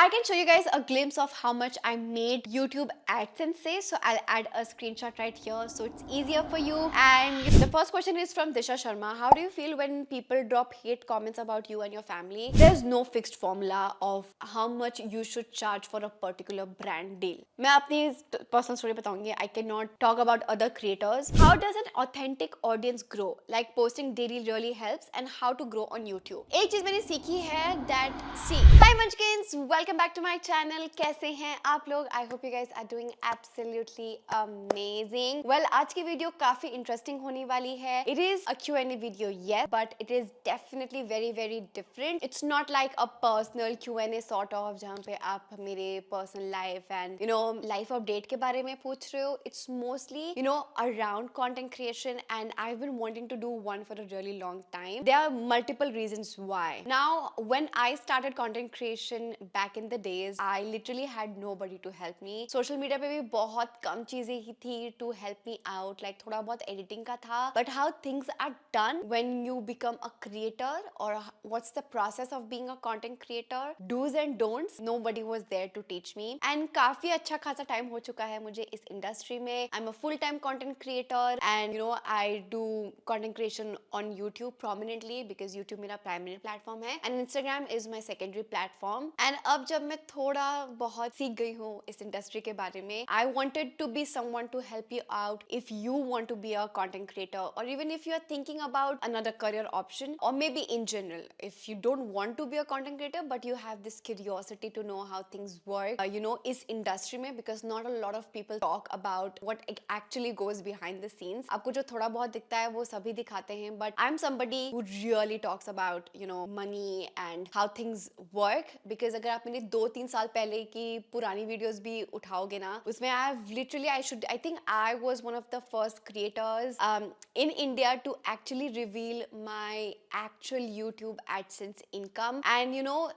I can show you guys a glimpse of how much I made YouTube AdSense say. So I'll add a screenshot right here so it's easier for you. And the first question is from Disha Sharma. How do you feel when people drop hate comments about you and your family? There's no fixed formula of how much you should charge for a particular brand deal. मैं अपनी personal story बताऊंगी. I cannot talk about other creators. How does an authentic audience grow? Like posting daily really helps, and how to grow on YouTube. एक चीज मैंने सीखी है that see. Hi Munchkins, welcome back to my channel. कैसे हैं आप लोग? I hope you guys are doing absolutely amazing. Well, आज की वीडियो काफी इंटरेस्टिंग होने वाली है. It is a Q&A video, yes, but it is definitely very different. It's not like a personal Q&A sort of जहाँ पे आप मेरे personal life and life update के बारे में पूछ रहे हो. It's mostly around content creation, and I've been wanting to do one for a really long time. There are multiple reasons why. Now, when I started content creation back in the days, I literally had nobody to help me. Social media पे भी बहुत कम चीजें ही थी to help me out. Like थोड़ा बहुत editing का था. But how things are done when you become a creator, or what's the process of being a content creator, do's and don'ts, nobody was there to teach me. And काफी अच्छा खासा time हो चुका है मुझे इस इंडस्ट्री में. I'm a full-time content creator, and I do content creation on YouTube prominently because YouTube मेरा primary platform है, and Instagram is my secondary platform. And अब जब मैं थोड़ा बहुत सीख गई हूँ इस इंडस्ट्री के बारे में, I wanted to be someone to help you out if you want to be a content creator, or even if you are thinking about another career option, or maybe in general if you don't want to be a content creator but you have this curiosity to know how things work इस industry में, because not a lot of people talk about what actually goes behind the scenes. आपको जो थोड़ा बहुत दिखता है वो सभी दिखाते हैं, but I'm somebody who really talks about money and how things work. Because अगर आप मेरे 2-3 साल पहले की पुरानी वीडियोस भी उठाओगे ना, उसमें I think I was one of the first creators in India to actually reveal my actual YouTube AdSense income. And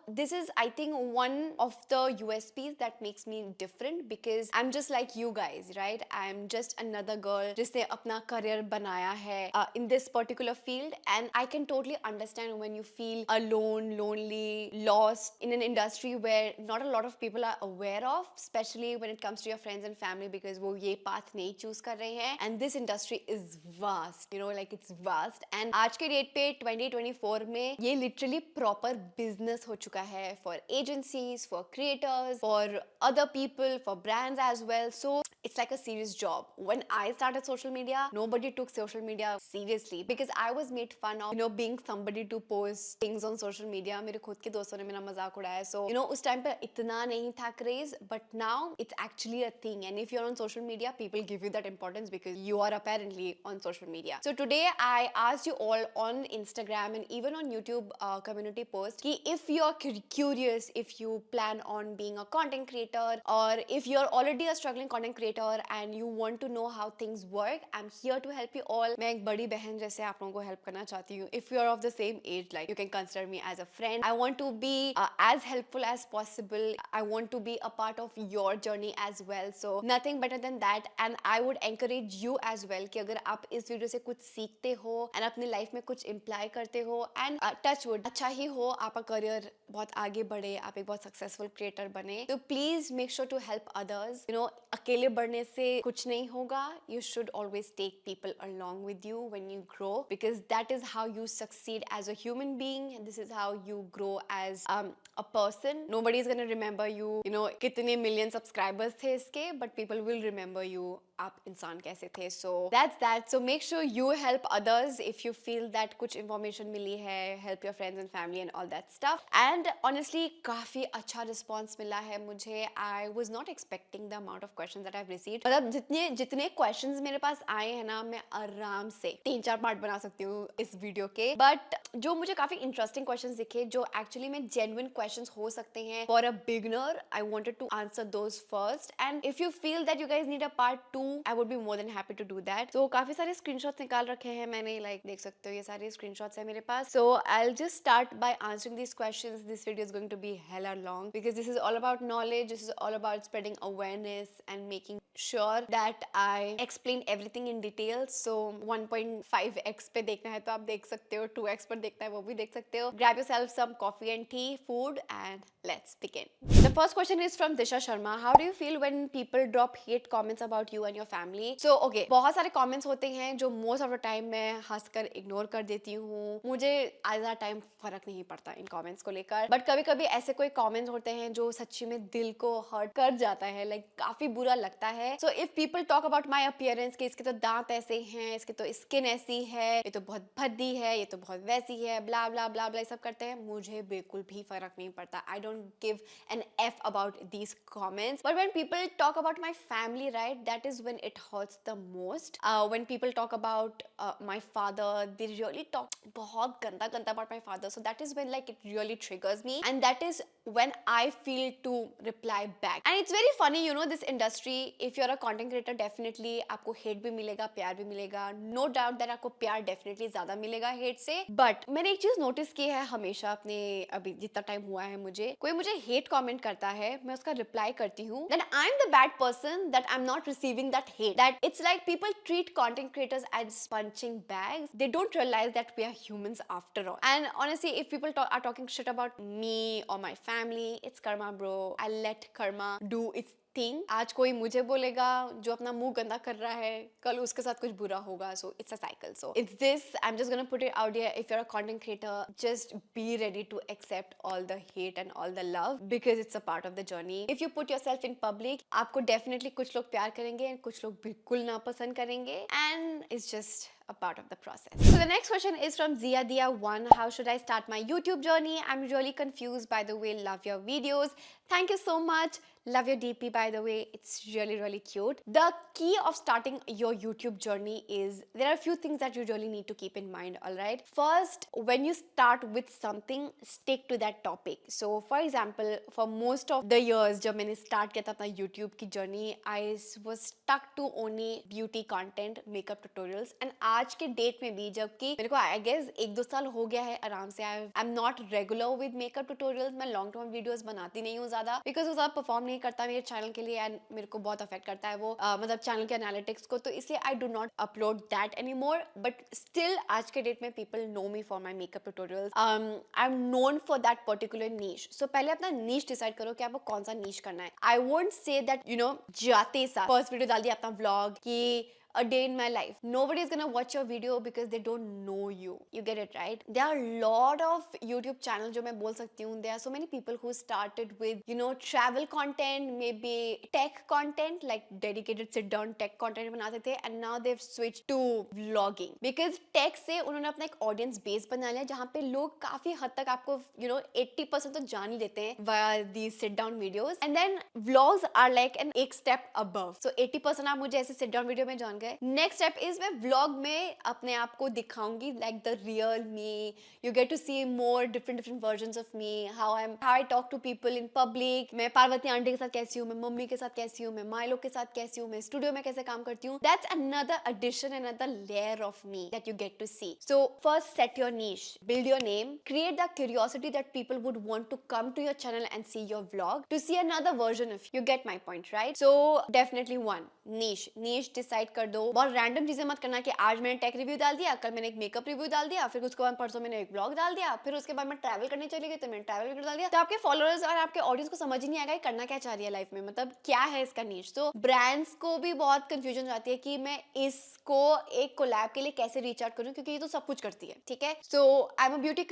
this is, I think, one of the USPs that makes me different, because I'm just like you guys, right? I'm just another girl जिसने अपना career बनाया है in this particular field, and I can totally understand when you feel alone, lonely, lost in an industry where not a lot of people are aware of, especially when it comes to your friends and family, because वो ये path नहीं choose कर रहे हैं. And this industry is vast, like it's vast. And आज के date पे 2024 में ये literally proper business हो चुका है for agencies, for creators, for other people, for brands as well. So it's like a serious job. When I started social media, nobody took social media seriously because I was made fun of, being somebody to post things on social media. मेरे खुद के दोस्तों ने मेरा मजाक उड़ाया. So, उस time पे इतना नहीं था craze, but now it's actually a thing. And if you're on social media, people give you that importance because you are apparently on social media. So today I asked you all on Instagram and even on YouTube community post कि if you're curious, if you plan on being a content creator, or if you're already a struggling content creator and you want to know how things work, I'm here to help you all. मैं एक बड़ी बहन जैसे आप लोगों को help करना चाहती हूँ. If you're of the same age, like you can consider me as a friend. I want to be as helpful as possible. I want to be a part of your journey as well. So nothing better than that. And I would encourage you as well कि अगर आप इस video से कुछ सीखते हो and अपनी life में कुछ इम्प्लाई करते हो, and touch wood अच्छा ही हो, आपका करियर बहुत आगे बढ़े, आप एक बहुत सक्सेसफुल क्रिएटर बने, तो please make sure to help others. अकेले बढ़ने से कुछ नहीं होगा. You should always take people along with you when you grow, because that is how you succeed as a human being. This is how you grow as a person. Nobody is gonna remember you, कितने million subscribers थे इसके, but people will remember you आप इंसान कैसे थे. So that's that. So make sure you help others if you feel that कुछ information मिली है. Help your friends and family and all that stuff. And honestly काफी अच्छा response मिला है मुझे. I was not expecting the amount of questions that I've received. मतलब जितने questions मेरे पास आए हैं ना, मैं आराम से 3-4 पार्ट बना सकती हूँ इस वीडियो के. But जो मुझे काफी interesting questions दिखे, जो actually में genuine questions हो सकते हैं for a beginner, I wanted to answer those first. And if you feel that you guys need a part 2, I would be more than happy to do that. So काफी सारे screenshots निकाल रखे हैं मैंने, like देख सकते हो ये सारे screenshots हैं मेरे पास. So I'll just start by answering these questions. This video is going to be hella long because this is all about knowledge. This is all about spreading awareness and making sure that I explain everything in detail. So 1.5x पे देखना है तो आप देख सकते हो, 2x पर देखना है वो भी देख सकते हो. Grab yourself some coffee and tea, food, and let's begin. The first question is from Disha Sharma. How do you feel when people drop hate comments about you and your family? So okay, बहुत सारे comments होते हैं जो most of the time मैं हंसकर ignore कर देती हूँ. मुझे आज का टाइम फर्क नहीं पड़ता इन comments को लेकर, but कभी कभी ऐसे कोई comments होते हैं जो सच्ची में दिल को hurt कर जाता है, like काफी बुरा लगता है. So if people talk about my appearance कि इसके तो दांत ऐसे हैं, इसके तो स्किन ऐसी है, ये तो बहुत भद्दी है, ये तो बहुत वैसी है, ब्ला ब्ला ब्ला ब्ला, सब करते हैं, मुझे बिल्कुल भी फर्क नहीं पड़ता. I don't give an F about these comments. But when people talk about my family, right, that is when it hurts the most. When people talk about my father, they really talk बहुत गंदा गंदा about my father. So that is when like it really triggers me, and that is when I feel to reply back. And it's very funny, you know, this industry. If you're a content creator, definitely आपको hate भी मिलेगा, प्यार भी मिलेगा. No doubt that आपको प्यार definitely ज़्यादा मिलेगा hate से. But मैंने एक चीज़ notice की है हमेशा अपने अभी जितना time हुआ है मुझे, कोई मुझे hate comment करता है, मैं उसका reply करती हूँ. Then I'm the bad person that I'm not receiving that hate. That it's like people treat content creators as punching bags. They don't realize that we are humans after all. And honestly, if people are talking shit about me or my family, it's karma, bro. I let karma do its thing. आज कोई मुझे बोलेगा जो अपना मुंह गंदा कर रहा है, कल उसके साथ कुछ बुरा होगा. So it's a cycle. So it's this. I'm just gonna put it out there. If you're a content creator, just be ready to accept all the hate and all the love because it's a part of the journey. If you put yourself in public, आपको definitely कुछ लोग प्यार करेंगे and कुछ लोग बिल्कुल नापसंद करेंगे, and it's just a part of the process. So the next question is from Zia Dia 1. How should I start my YouTube journey? I'm really confused, by the way. Love your videos. Thank you so much. Love your DP, by the way. It's really, really cute. The key of starting your YouTube journey is there are a few things that you really need to keep in mind, all right? First, when you start with something, stick to that topic. So, for example, for most of the years जब मैंने start किया था अपना YouTube की journey, I was stuck to only beauty content, makeup tutorials, and आज के date में भी जबकि मेरे को I guess 1-2 साल हो गया है आराम से, I'm not regular with makeup tutorials. मैं long term videos बनाती नहीं हूँ ज़्यादा because वो ज़्यादा perform नहीं करता मेरे चैनल के लिए एंड मेरे को बहुत अफेक्ट करता है वो मतलब चैनल के एनालिटिक्स को, तो इसलिए I do not upload that any more. But still आज के डेट में people know me for my makeup tutorials. I am known for that particular niche. So पहले अपना नीश डिसाइड करो कि आपको कौन सा नीश करना है. I won't say that you know जाते सा फर्स्ट वीडियो डाल दिया अपना व्लॉग कि a day in my life. Nobody is gonna watch your video because they don't know you. You get it, right? There are a lot of YouTube channels जो मैं बोल सकती हूँ. There are so many people who started with, you know, travel content, maybe tech content, like dedicated sit down tech content बनाते थे, and now they've switched to vlogging because tech से उन्होंने अपना एक audience base बना लिया जहाँ पे लोग काफी हद तक आपको, you know, 80% तो जान ही लेते हैं via these sit down videos, and then vlogs are like an एक step above. So 80% आप मुझे ऐसे sit down video में जान नेक्स्ट स्टेप इज मैं व्लॉग में अपने आप को दिखाऊंगी like the real me. You get to see more different versions of me, how I talk to people in public. मैं पार्वती आंटी के साथ कैसी हूँ, मैं मम्मी के साथ कैसी हूँ, मैं माइलो के साथ कैसी हूँ, मैं स्टूडियो में कैसे काम करती हूँ. That's another edition, another layer of me that you get to see. So first set your niche, build your name, create the curiosity that people would want to come to your channel and see your vlog to see another version of you. Get my point, right? So definitely one niche decide कर दो. बहुत random चीजें मत करना कि आज मैंने take review डाल दिया, कल मैंने एक मेकअप रिव्यू डाल दिया, फिर उसके बाद परसों मैंने एक ब्लॉग डाल दिया, फिर उसके बाद मैं ट्रैवल करने चली गई तो मैंने ट्रैवल वीडियो डाल दिया. तो आपके फॉलोअर्स और आपके ऑडियंस को समझ ही नहीं आएगा करना क्या चाह रही है लाइफ में, मतलब क्या है इसका नीश. तो ब्रांड्स को भी बहुत कंफ्यूजन जाती है कि मैं इसको एक कोलैब के लिए कैसे रीच आउट करूं क्योंकि ये तो सब कुछ करती है, ठीक है. So I am a beauty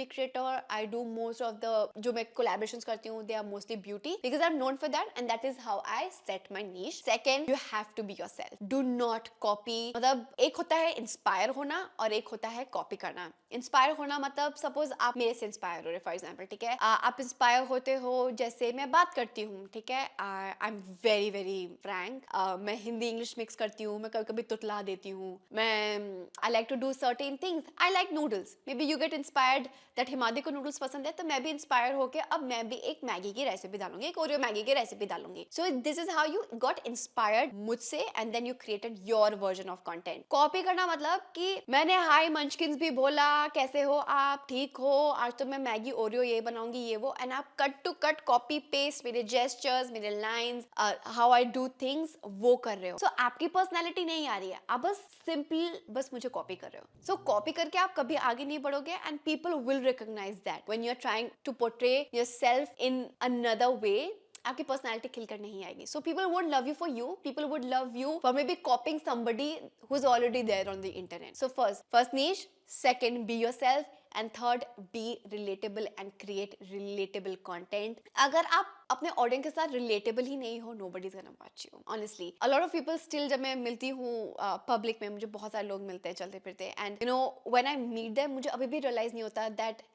creator, I do most of the जो मैं कोलैबोरेशंस करती हूँ they are mostly beauty because I am known for that and that is how I set my niche. Second, you have to be yourself. Do not copy. मतलब एक होता है inspire होना और एक होता है कॉपी करना. इंस्पायर होना मतलब सपोज आप मेरे से इंस्पायर हो रहे फॉर एग्जाम्पल, ठीक है. आप इंस्पायर होते हो जैसे मैं बात करती हूँ, ठीक है. I am very very Frank. मैं हिंदी इंग्लिश मिक्स करती हूँ, मैं कभी कभी तुतला देती हूँ. मैं I like to do certain things. I like noodles. Maybe you get inspired that Himadi को नूडल्स पसंद है तो मैं भी इंस्पायर होकर अब मैं भी एक मैगी की रेसिपी डालूंगी, एक ओरियो मैगी की रेसिपी डालूंगी. So this is how you got inspired मुझसे and and then you created your version of content. Copy करना मतलब कि मैंने हाय मंचकिंस भी बोला, कैसे हो आप, ठीक हो, आज तो मैं मैगी ओरियो ये बनाऊंगी ये वो, एंड आप cut to cut copy paste मेरे जेस्चर्स, मेरे lines, how I do things वो कर रहे हो. सो आपकी पर्सनैलिटी नहीं आ रही है, आप बस सिंपल बस मुझे कॉपी कर रहे हो. सो कॉपी करके आप कभी आगे नहीं बढ़ोगे and people will recognise that when you are trying to portray yourself in another way. आपकी पर्सनैलिटी खिलकर नहीं आएगी. So people would love you for you, people would love you for maybe copying somebody who is already there on the internet. So first niche, second be yourself, and third be relatable and create relatable content. अगर आप अपने audience के साथ relatable ही नहीं हो, nobody's gonna watch you. Honestly, a lot of people still, जब मैं मिलती हूँ पब्लिक में, मुझे बहुत सारे लोग मिलते हैं चलते फिरते, and you know when I meet them, मुझे अभी भी रियलाइज नहीं होता that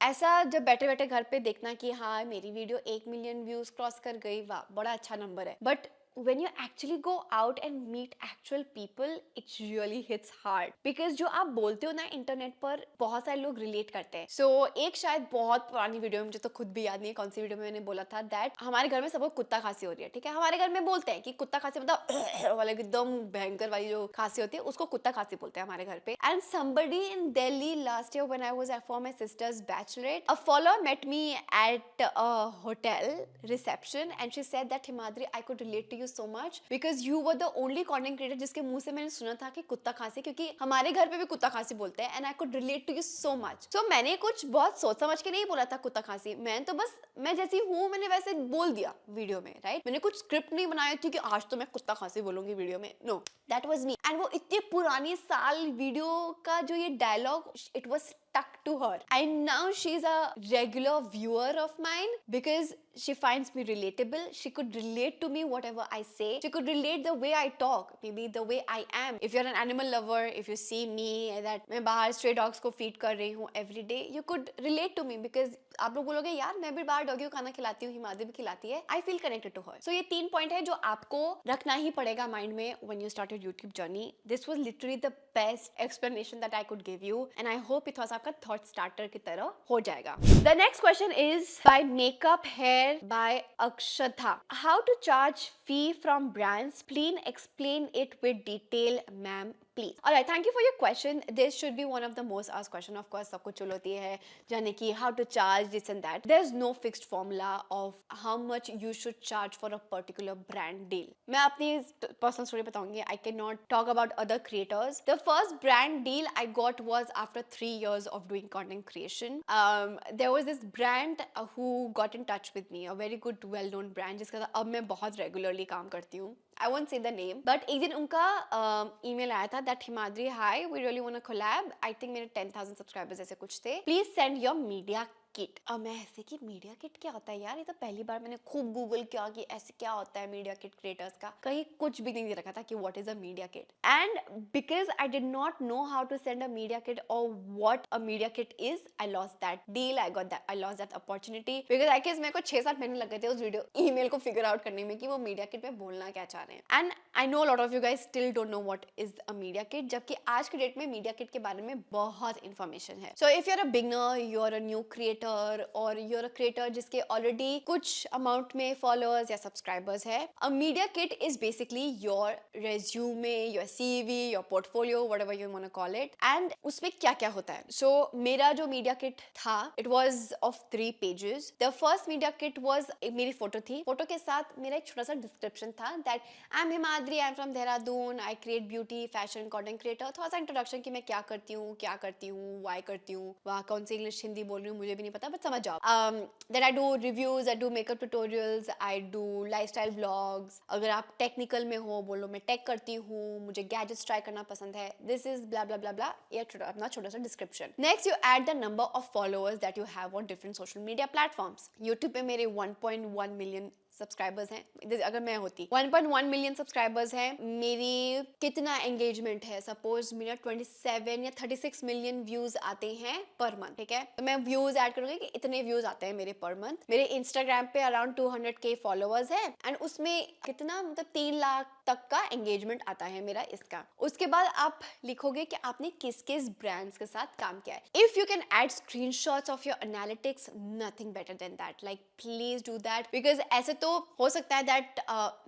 ऐसा जब बैठे बैठे घर पे देखना कि हाँ मेरी वीडियो 1 मिलियन व्यूज क्रॉस कर गई, वाह बड़ा अच्छा नंबर है. But when you actually go out and meet actual people, it really hits hard. Because जो आप बोलते हो ना इंटरनेट पर, बहुत सारे लोग रिलेट करते हैं. So एक शायद बहुत पुरानी वीडियो में, मुझे तो खुद भी याद नहीं है कौन सी वीडियो में मैंने बोला था दैट हमारे घर में सबको कुत्ता खांसी हो रही है. ठीक है, हमारे घर में बोलते हैं कि कुत्ता खांसी मतलब वाले एकदम भयंकर वाली जो खांसी होती है उसको कुत्ता खांसी बोलते हैं हमारे घर पे. And somebody in Delhi last year when I was for my sister's bachelorette, a follower met me at a hotel reception and she said that Himadri, I could relate to you so much because you were the only content creator जिसके मुंह से मैंने सुना था कि कुत्ता खांसी, क्योंकि हमारे घर पे भी कुत्ता खांसी बोलते हैं, and I could relate to you so much. So मैंने कुछ बहुत सोच समझ के नहीं बोला था कुत्ता खांसी, मैं जैसी हूँ मैंने वैसे बोल दिया वीडियो में, राइट. मैंने कुछ स्क्रिप्ट नहीं बनाया थी कि आज तो मैं कुत्ता खांसी बोलूंगी वीडियो में. No, that was me. And वो इतनी पुरानी साल वीडियो का जो ये dialogue, it was stuck to her, and now she's a regular viewer of mine because she finds me relatable. She could relate to me whatever I say. She could relate the way I talk, maybe the way I am. If you're an animal lover, if you see me that मैं बाहर stray dogs को feed कर रही हूँ every day, you could relate to me because आप लोग बोलोगे यार मैं भी बाहर डॉगी को खाना खिलाती हूँ, हिमाद्री भी खिलाती है. I feel connected to her. So ये 3 पॉइंट है जो आपको रखना ही पड़ेगा माइंड में when you start your YouTube journey. This was literally the best explanation that I could give you, and I hope it was आपका thought starter की तरह हो जाएगा. The next question is by Makeup Hair by Akshatha. How to charge fee from brands? Please explain it with detail, ma'am. Please. Alright, thank you for your question. This should be one of the most asked question. Of course, सबको चुल होती है जाने की how to charge this and that. There's no fixed formula of how much you should charge for a particular brand deal. मैं अपनी personal story बताऊंगी. I cannot talk about other creators. The first brand deal I got was after 3 years of doing content creation. There was this brand who got in touch with me, a very good, well-known brand जिसका अब मैं बहुत regularly काम करती हूँ. I won't say the name, but एक दिन उनका email आया था that Himadri, hi, we really want to collab. I think मेरे 10,000 subscribers ऐसे कुछ थे. Please send your media kit. अब मैं ऐसे कि मीडिया किट क्या होता है यार, ये तो पहली बार मैंने खूब गूगल किया कि ऐसे क्या होता है मीडिया किट क्रिएटर्स का. कहीं कुछ भी नहीं दे रखा था कि what is a media kit. And because I did not know how to send a media kit or what a media kit is, I lost that deal. I lost that opportunity because I guess मेरे को 6-7 महीने लग गए थे उस video email को figure out करने में कि वो मीडिया किट में बोलना क्या चाह रहे हैं. And I know a lot of you guys still don't know what is a media kit, जबकि आज के डेट में मीडिया किट के बारे में बहुत information है. So if you're a beginner, you're a new creator, और you're a creator जिसके already कुछ amount में followers या subscribers है, a media kit is basically your resume, your CV, your portfolio, whatever you want to call it. And उसमें क्या क्या होता है. So मेरा जो media kit था, it was of 3 pages. The first media kit was मेरी फोटो थी. फोटो के साथ मेरा एक छोटा सा description था that I'm Himadri, I'm from Dehradun, I create beauty, fashion, content creator. थोड़ा सा introduction कि मैं क्या करती हूँ, why करती हूँ, वहाँ कौन सी English हिंदी बोल रही हूँ मुझे भी नहीं पता, but समझ जाओ. Then I do reviews, I do makeup tutorials, I do lifestyle vlogs. अगर आप technical में हो, बोलो मैं tech करती हूँ, मुझे gadgets try करना पसंद है. This is blah blah blah blah. ये अपना छोटा सा description. Next, you add the number of followers that you have on different social media platforms. YouTube पे मेरे 1.1 million सब्सक्राइबर्स हैं. अगर मैं होती 1.1 मिलियन सब्सक्राइबर्स हैं, मेरी कितना एंगेजमेंट है, सपोज मेरा 27 या 36 मिलियन व्यूज आते हैं पर मंथ. ठीक है, तो मैं व्यूज ऐड करूंगी कि इतने व्यूज आते हैं मेरे पर मंथ. मेरे इंस्टाग्राम पे अराउंड 200k फॉलोअर्स हैं, एंड उसमें कितना मतलब 3 लाख तक का एंगेजमेंट आता है मेरा इसका। उसके बाद आप लिखोगे कि आपने किस किस ब्रांड्स के साथ काम किया है। If you can add screenshots of your analytics, nothing better than that, like please do that, because ऐसे तो हो सकता है दैट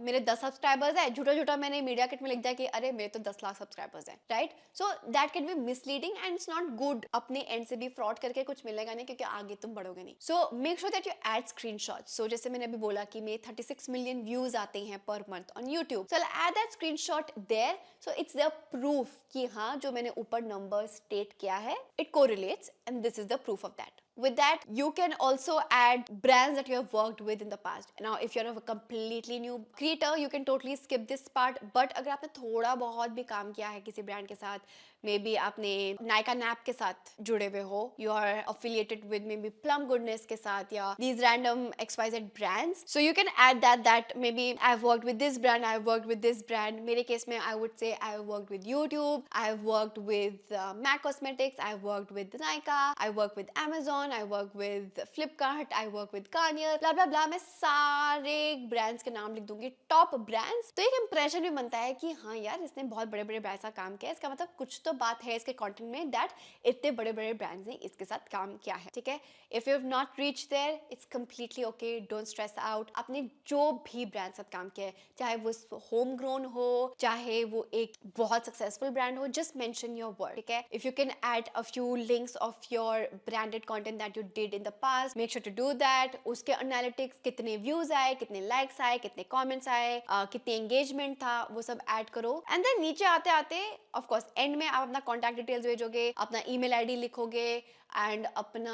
मेरे 10 सब्सक्राइबर्स है, झूठा झूठा मैंने मीडिया किट में लिख दिया कि अरे मेरे तो 10 लाख सब्सक्राइबर्स है, right? So that can be misleading and it's not good. अपने एंड से भी फ्रॉड करके कुछ मिलेगा नहीं, क्योंकि आगे तुम बढ़ोगे नहीं। So make sure that you add screenshots. So जैसे मैंने अभी बोला कि मेरे 36 मिलियन व्यूज आते हैं पर month on YouTube, so I add that screenshot there, so it's the proof कि हाँ जो मैंने ऊपर नंबर स्टेट किया है it correlates, and this is the proof of that. With that, you can also add brands that you have worked with in the past. Now, if you're a completely new creator, you can totally skip this part. But अगर आपने थोड़ा बहुत भी काम किया है किसी brand के साथ, मे बी आपने नायका नैप के साथ जुड़े हुए हो, you are affiliated with maybe Plum Goodness के साथ, या these random XYZ brands. So you can add that maybe I've worked with this brand, I've worked with this brand. मेरे केस में I would say I've worked with YouTube, I've worked with MAC Cosmetics, I've worked with Nykaa, I work with Amazon, I work with Flipkart, I work with Garnier, blah blah blah. मैं सारे brands के नाम लिख दूंगी, top brands. तो एक impression भी बनता है कि हाँ यार इसने बहुत बड़े बड़े ब्रांड्स का काम किया है, इसका मतलब कुछ तो बात है इसके कंटेंट में दैट इतने बड़े बड़े ब्रांड्स ने इसके साथ काम किया है, ठीक है? If you have not reach there, it's completely okay, don't stress out. आपने जो भी ब्रांड साथ काम किया है, चाहे वो होम ग्रोन हो, चाहे वो एक बहुत सक्सेसफुल ब्रांड हो, जस्ट मेंशन योर वर्ड, ठीक है? If you can add a few links of your branded content that you did in the past, make sure to do that. उसके एनालिटिक्स, कितने व्यूज आए, कितने लाइक्स आए, कितने comments आए, कितने एंगेजमेंट था, वो सब ऐड करो। एंड देन नीचे आते आते ऑफ कोर्स एंड में आप अपना कॉन्टैक्ट डिटेल्स भेजोगे, अपना ईमेल आईडी लिखोगे एंड अपना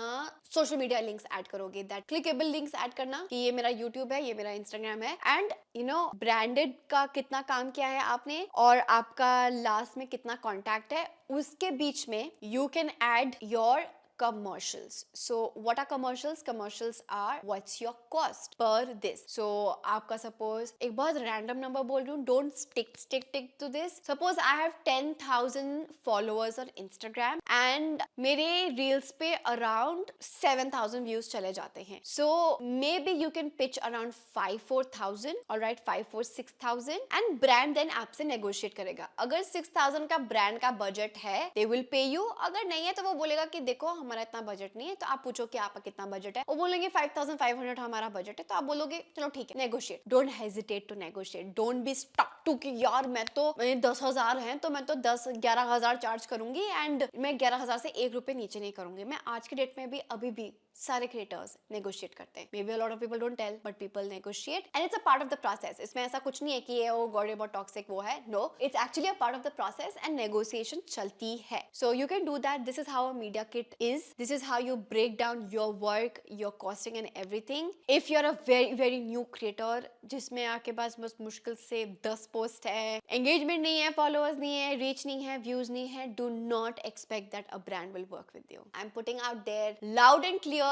सोशल मीडिया लिंक्स ऐड करोगे। दैट क्लिकेबल लिंक्स ऐड करना कि ये मेरा यूट्यूब है, ये मेरा इंस्टाग्राम है, एंड यू नो ब्रांडेड का कितना काम किया है आपने और आपका लास्ट में कितना कॉन्टैक्ट है, उसके बीच में you can add your commercials. So what are commercials? Commercials are what's your cost per this. So आपका suppose एक बहुत random number बोल रही हूँ, don't stick to this. Suppose I have 10,000 followers on Instagram and मेरे reels पे around 7,000 views चले जाते हैं. So maybe you can pitch around 5-4,000, alright, 5-6,000 and brand then आपसे negotiate करेगा. अगर 6,000 का brand का budget है, they will pay you. अगर नहीं है तो वो बोलेगा कि देखो हमारा इतना बजट नहीं है, तो आप पूछो कि आपका कितना बजट है, वो बोलेंगे 5,500 हमारा बजट है, तो आप बोलोगे चलो ठीक है, negotiate. Don't hesitate to negotiate, don't be stuck to कि यार मैं तो 10,000 है तो मैं तो 10-11,000 चार्ज करूंगी एंड मैं 11,000 से 1 रुपए नीचे नहीं करूंगी। मैं आज के डेट में भी अभी भी सारे क्रिएटर्स नेगोशिएट करते हैं। Maybe a lot of people don't tell but people negotiate and it's a part of the process. इसमें ऐसा कुछ नहीं है कि ये ओ गॉड बहुत टॉक्सिक वो है, no, it's actually a part of the process and negotiation चलती है। So you can do that. This is how a media kit is, this is how you break down your work, your costing and everything. If you're a very new creator जिसमें आपके पास बस मुश्किल से 10 post है, engagement नहीं है, followers नहीं है, reach नहीं है, views नहीं है, do not expect that a brand will work with you. I'm putting out there loud and clear,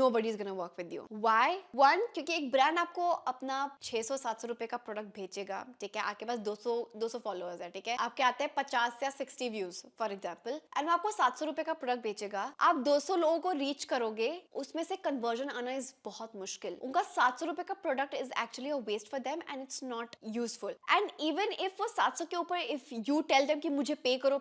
nobody is gonna work with you. Why? One, क्योंकि एक brand आपको अपना 600-700 रुपए का प्रोडक्ट भेजेगा, ठीक है? आपके पास 200 फॉलोअर्स है, ठीक है? आपके आते हैं 50 या 60 व्यूज फॉर एग्जाम्पल, एंड वो आपको 700 रुपए का प्रोडक्ट बेचेगा। आप 200 लोगों को रीच करोगे, उसमें से कन्वर्जन आना इज बहुत मुश्किल। उनका 700 रुपए का product is actually a waste for them and it's not useful. And even if वो 700 के ऊपर इफ यू टेल देम कि मुझे पे करो,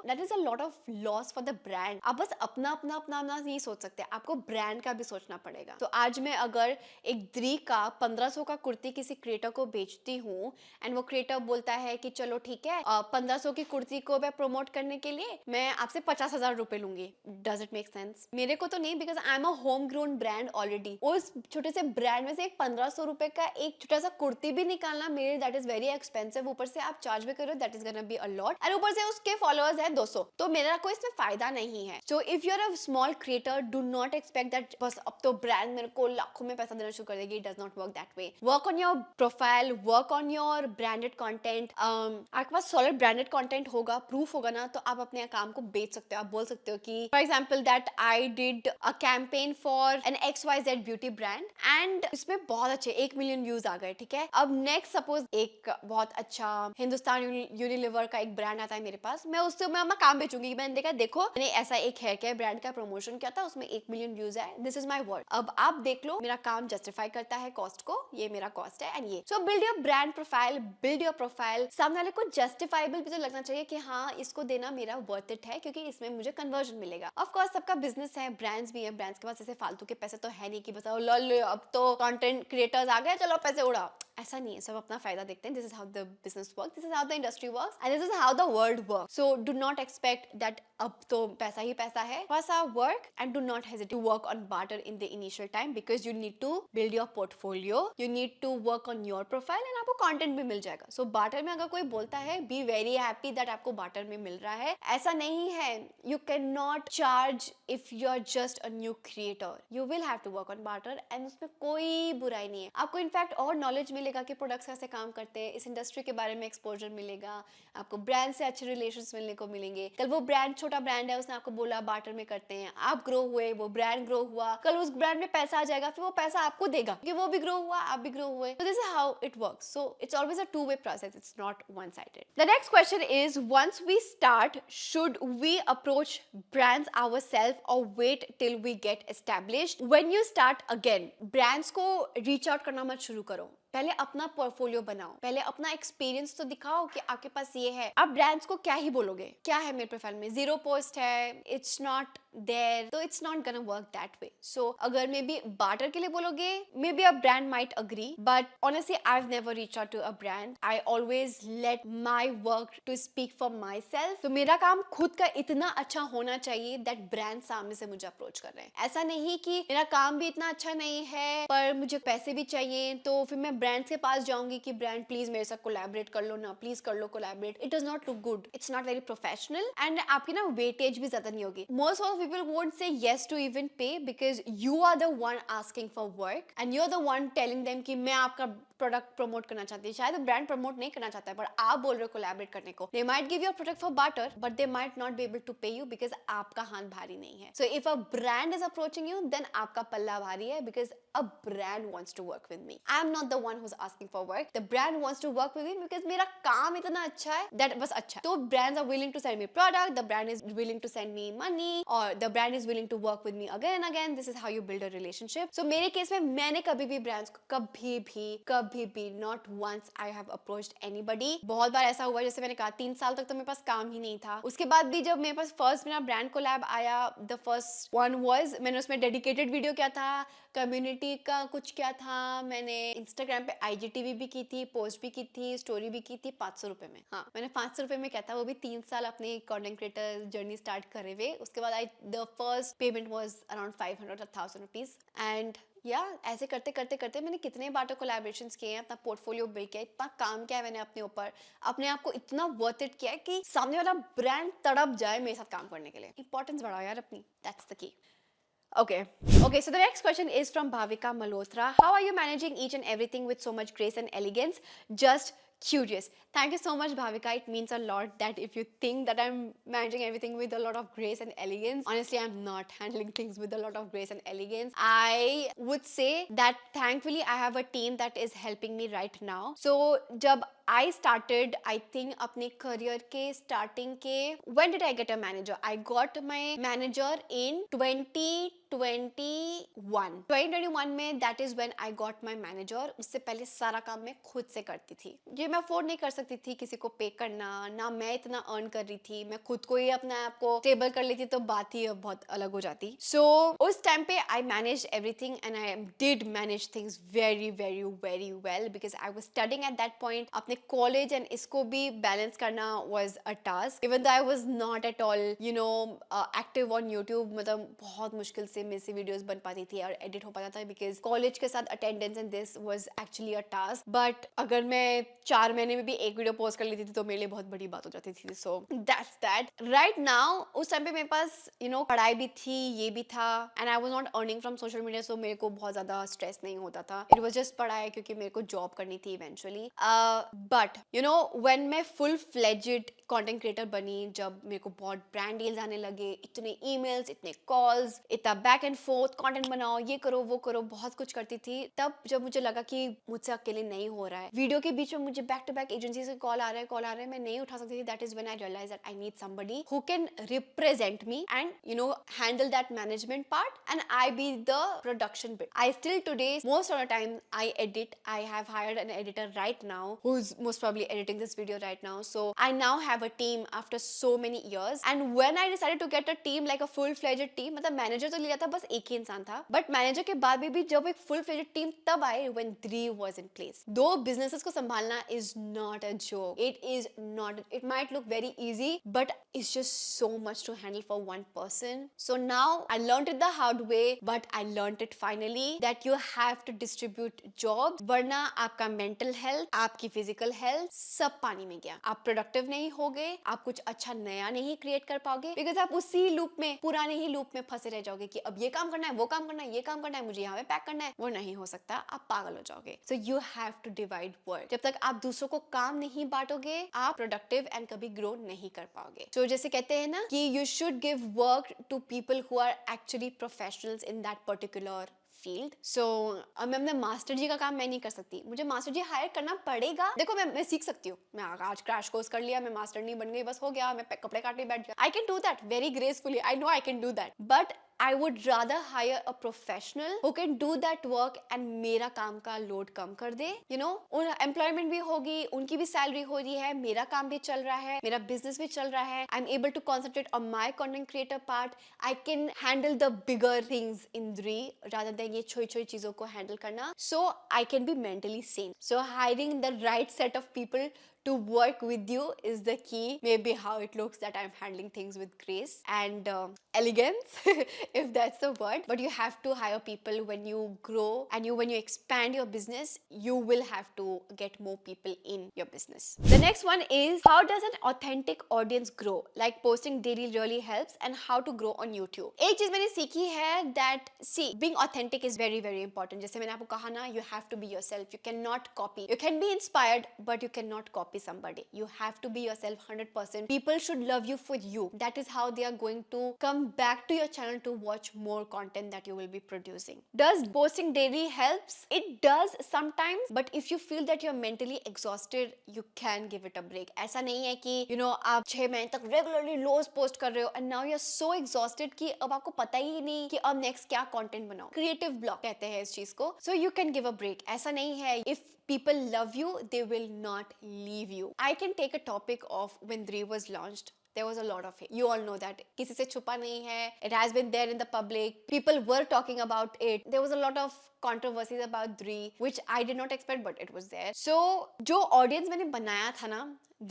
that is a lot of loss for the brand. आप बस अपना नहीं सोच सकते, आपको ब्रांड का भी सोचना पड़ेगा। तो आज मैं अगर एक द्री का 1500 का कुर्ती किसी क्रिएटर को बेचती हूँ एंड वो क्रिएटर बोलता है कि चलो ठीक है 1500 की कुर्ती को मैं प्रमोट करने के लिए मैं आपसे 50,000 रुपए लूंगी, डज इट मेक सेंस? मेरे को तो नहीं, because I am a home grown brand already. उस छोटे से ब्रांड में से एक 1500 रुपए का एक छोटा सा कुर्ती भी निकालना मेरे दैट इज वेरी एक्सपेंसिव। ऊपर से आप चार्ज भी करो, that is gonna be a lot, और ऊपर से उसके फॉलोअर्स है 200, तो मेरा कोई इसमें फायदा नहीं है। So if you are a small creator, do not expect that बस अब तो ब्रांड मेरे को लाखों में पैसा देना शुरू कर देगी। It does not work that way. Work on your profile, work on your branded content. आपके पास सॉलिड ब्रांडेड कंटेंट होगा, प्रूफ होगा ना, तो आप अपने काम को बेच सकते हो। आप बोल सकते हो कि for example that I did a campaign for an XYZ beauty brand and इसमें बहुत अच्छे 1 मिलियन व्यूज आ गए, ठीक है? अब नेक्स्ट सपोज एक बहुत अच्छा हिंदुस्तान यूनिलीवर का एक ब्रांड आता है मेरे पास, मैं उससे मैं अपना काम बेचूंगी। मैंने देखा देखो मैंने ऐसा एक हेयर केयर ब्रांड का प्रमोशन किया था, उसमें 1 मिलियन व्यूज है, दिस इज माई वर्ड। अब आप देख लो मेरा काम जस्टिफाई करता है कॉस्ट को, ये मेरा कॉस्ट है एंड ये। सो build your brand profile, build your profile. सामने वाले को जस्टिफाइबल भी तो लगना चाहिए कि हाँ इसको देना मेरा वर्थ इट है क्योंकि इसमें मुझे कन्वर्जन मिलेगा। ऑफ कोर्स सबका बिजनेस है, ब्रांड्स भी है, ब्रांड्स के पास ऐसे फालतू के पैसे तो है नहीं कि बताओ लॉल अब तो कंटेंट क्रिएटर्स आ गए चलो पैसे उड़ाओ, ऐसा नहीं है। सब अपना फायदा देखते हैं। This is how the business work, this is how the industry works and this is how the world work. So do not expect that अब तो पैसा ही पैसा है। First our work and do not hesitate to work on barter in the initial time because you need to build your portfolio, you need to work on your profile and आपको content भी मिल जाएगा। सो barter में अगर कोई बोलता है be very happy that आपको बार्टर में मिल रहा है, ऐसा नहीं है। You can not charge if you are just a new creator, you will have to work on barter and उसमें कोई बुराई नहीं है। आपको इनफैक्ट और नॉलेज मिलेगा कि प्रोडक्ट्स कैसे काम करते हैं, इस इंडस्ट्री के बारे में एक्सपोजर मिलेगा, आपको ब्रांड से अच्छे रिलेशंस मिलने को मिलेंगे। कल वो ब्रांड छोटा ब्रांड है, उसने आपको बोला बार्टर में करते हैं, आप ग्रो हुए, वो ब्रांड ग्रो हुआ, कल उस ब्रांड में पैसा आ जाएगा, फिर वो पैसा आपको देगा क्योंकि वो भी ग्रो हुआ, आप भी ग्रो हुए। So this is how it works. So it's always a two-way process. It's not one-sided. The next question is, once we start, should we approach brands ourselves or wait till we get established? When you start again, brands को reach out करना मत शुरू करो, पहले अपना portfolio बनाओ, पहले अपना एक्सपीरियंस तो दिखाओ कि आपके पास ये है। आप ब्रांड्स को क्या ही बोलोगे, क्या है मेरे प्रोफाइल में, 0 पोस्ट है, इट्स नॉट देयर, तो it's not gonna work that way. So अगर मे बी बार्टर के लिए बोलोगे, maybe a brand might agree, but honestly I have never reach out to a brand. I always let my work to speak for my self. तो मेरा काम खुद का इतना अच्छा होना चाहिए दैट ब्रांड सामने से मुझे अप्रोच कर रहे हैं। ऐसा नहीं कि मेरा काम भी इतना अच्छा नहीं है पर मुझे पैसे भी चाहिए तो फिर मैं ब्रांड्स के पास जाऊंगी कि ब्रांड प्लीज मेरे साथ कोलैबोरेट कर लो ना, प्लीज कर लो collaborate. It does not look good, it's not very professional and आपकी ना वेटेज भी ज्यादा नहीं होगी। Most of people won't say yes to even pay because you are the one asking for work and you are the one telling them कि मैं आपका product promote करना चाहती है। शायद ब्रांड प्रमोट नहीं करना चाहता है पर आप बोल रहे हो कोलैबोरेट करने को। They might give your product for barter but they might not be able to pay you because आपका हाथ भारी नहीं है। So if a brand is approaching you then आपका पल्ला भारी है because a brand wants to work with me. I am not the one who's asking for work. The brand wants to work with me because मेरा काम इतना अच्छा है that बस अच्छा है। तो brands are willing to send me product, the brand is willing to send me money, or the brand is willing to work with me again and again. This is how you build a relationship. So मेरे case में मैंने कभी भी brands को कभी भी not once I have approached anybody. बहुत बार ऐसा हुआ जैसे मैंने कहा 3 साल तक तो मेरे पास काम ही नहीं था। उसके बाद भी जब मेरे पास फर्स्ट मेरा ब्रांड कोलैब आया, the first one was मैंने उसमें डेडिकेटेड वीडियो किया था, कम्युनिटी का कुछ क्या था, मैंने इंस्टाग्राम पे IGTV भी की थी, पोस्ट भी की थी, स्टोरी भी की थी 500 रुपए में। हाँ मैंने 500 रुपए में क्या था, वो भी 3 साल अपनी कंटेंट क्रिएटर जर्नी स्टार्ट करे हुए। उसके बाद the first payment was around 500 or 1000 rupees and ऐसे करते करते करते मैंने कितने बार कोलैबोरेशंस किए हैं, अपना पोर्टफोलियो बिल्ड किया, इतना काम किया है मैंने अपने ऊपर, अपने आप को इतना वर्थ इट किया है कि सामने वाला ब्रांड तड़प जाए मेरे साथ काम करने के लिए। इंपॉर्टेंस बढ़ाओ यार अपनी, that's the key. Okay, so the next question is from Bhavika Malhotra. How are you managing each and everything with so much grace and elegance? Just curious. Thank you so much, Bhavika. It means a lot that if you think that I'm managing everything with a lot of grace and elegance, honestly, I'm not handling things with a lot of grace and elegance. I would say that thankfully I have a team that is helping me right now. So, जब I started, I think अपने career के starting के, when did I get a manager? I got my manager in 2021 में, that is when I got my manager. उससे पहले सारा काम मैं खुद से करती थी। ये मैं अफोर्ड नहीं कर सकती थी किसी को पे करना, ना मैं इतना अर्न कर रही थी, मैं खुद को ही अपने आप को स्टेबल कर लेती तो बात ही बहुत अलग हो जाती। So उस टाइम पे I managed everything and I did manage things very well because I was studying at that point. अपने कॉलेज एंड इसको भी बैलेंस करना was a task. Even though I was not at all active on YouTube, मतलब बहुत मुश्किल से मेरे से वीडियोस बन पाती थी और एडिट हो पाता था because कॉलेज के साथ attendance and this was actually a task. But अगर मैं 4 महीने में भी एक वीडियो पोस्ट कर लेती थी तो मेरे लिए बहुत बड़ी बात हो जाती थी। So that's that. Right now उस टाइम पे मेरे पास पढ़ाई भी थी, ये भी था and I was not earning from social media, so मेरे को बहुत ज़्यादा स्ट्रेस नहीं होता था। It was just पढ़ाई क्योंकि मेरे को जॉब करनी थी eventually. But you know when मैं फुल फ्लेजेड कंटेंट क्रिएटर बनी, जब मेरे को बहुत ब्रांड डील्स आने लगे, इतने ईमेल्स, इतने कॉल्स, इतना बैक एंड फोर्थ, कंटेंट बनाओ, ये करो वो करो, बहुत कुछ करती थी, तब जब मुझे लगा कि मुझसे अकेले नहीं हो रहा है, वीडियो के बीच में मुझे बैक टू बैक एजेंसी से कॉल आ रहा है, मैं नहीं उठा सकती थी, that is when I realise that I need somebody who can represent me and you know handle that management part and I be the production bit. I still today, most of the time I edit. I have hired an editor right now who's most probably editing this video right now. So I now have a team after so many years. And when I decided to get a team, like a full-fledged team, मतलब manager तो लिया था, बस एक ही इंसान था. But manager के बाद भी जब एक full-fledged team तब आए when Dri was in place. दो businesses को संभालना is not a joke. It is not. It might look very easy, but it's just so much to handle for one person. So now I learned it the hard way, but I learned it finally that you have to distribute jobs, वरना आपका mental health, आपकी physical health सब पानी में गया. आप productive नहीं होगे, आप कुछ अच्छा नया नहीं create कर पाओगे, because आप उसी loop में, पुराने ही loop में फंसे रह जाओगे कि अब ये काम करना है, वो काम करना है, ये काम करना है, मुझे यहाँ पे पैक करना है, वो नहीं हो सकता, आप पागल हो जाओगे. So you have to divide work. जब तक आप दूसरों को काम नहीं बांटोगे, आप productive and कभी grow नहीं कर पाओगे. So जैसे कहते हैं ना कि you should give work to people who are actually professionals in that particular field. So अब मैं अपने मास्टर जी का काम मैं नहीं कर सकती, मुझे मास्टर जी हायर करना पड़ेगा. देखो मैं सीख सकती हूँ, मैं आज क्रैश कोर्स कर लिया, मैं मास्टर नहीं बन गई, बस हो गया, मैं कपड़े काटने बैठ गया. I can do that very gracefully, I know I can do that, but I would rather hire a professional who can do that work and मेरा काम का लोड कम कर दे. You know, उन एम्प्लॉयमेंट भी होगी, उनकी भी सैलरी हो रही है, मेरा काम भी चल रहा है, मेरा बिजनेस भी चल रहा है. I'm able to concentrate on my content creator part. I can handle the bigger things in Dri rather than ये छोटी छोटी चीजों को handle करना. So I can be mentally sane. So hiring the right set of people to work with you is the key. Maybe how it looks that I'm handling things with grace and elegance, if that's the word. But you have to hire people when you grow and when you expand your business, you will have to get more people in your business. The next one is, how does an authentic audience grow? Like posting daily really helps, and how to grow on YouTube. एक चीज मैंने सीखी है that see, being authentic is very very important. जैसे मैंने आपको कहा ना, you have to be yourself. You cannot copy. You can be inspired, but you cannot copy somebody. You have to be yourself 100%. People should love you for you. That is how they are going to come back to your channel to watch more content that you will be producing. Does posting daily helps? It does sometimes, but if you feel that you're mentally exhausted, you can give it a break. ऐसा नहीं है कि you know आप 6 महीने तक regularly lows post कर रहे हो and now you're so exhausted कि अब आपको पता ही नहीं कि अब next क्या content बनाओ. Creative block कहते हैं इस चीज को. So you can give a break. ऐसा नहीं है. If people love you, they will not leave you. I can take a topic of when Dri was launched. There was a lot of it. You all know that. किसी से छुपा नहीं है. It has been there in the public. People were talking about it. There was a lot of controversies about Dri, which I did not expect, but it was there. So जो audience मैंने बनाया था ना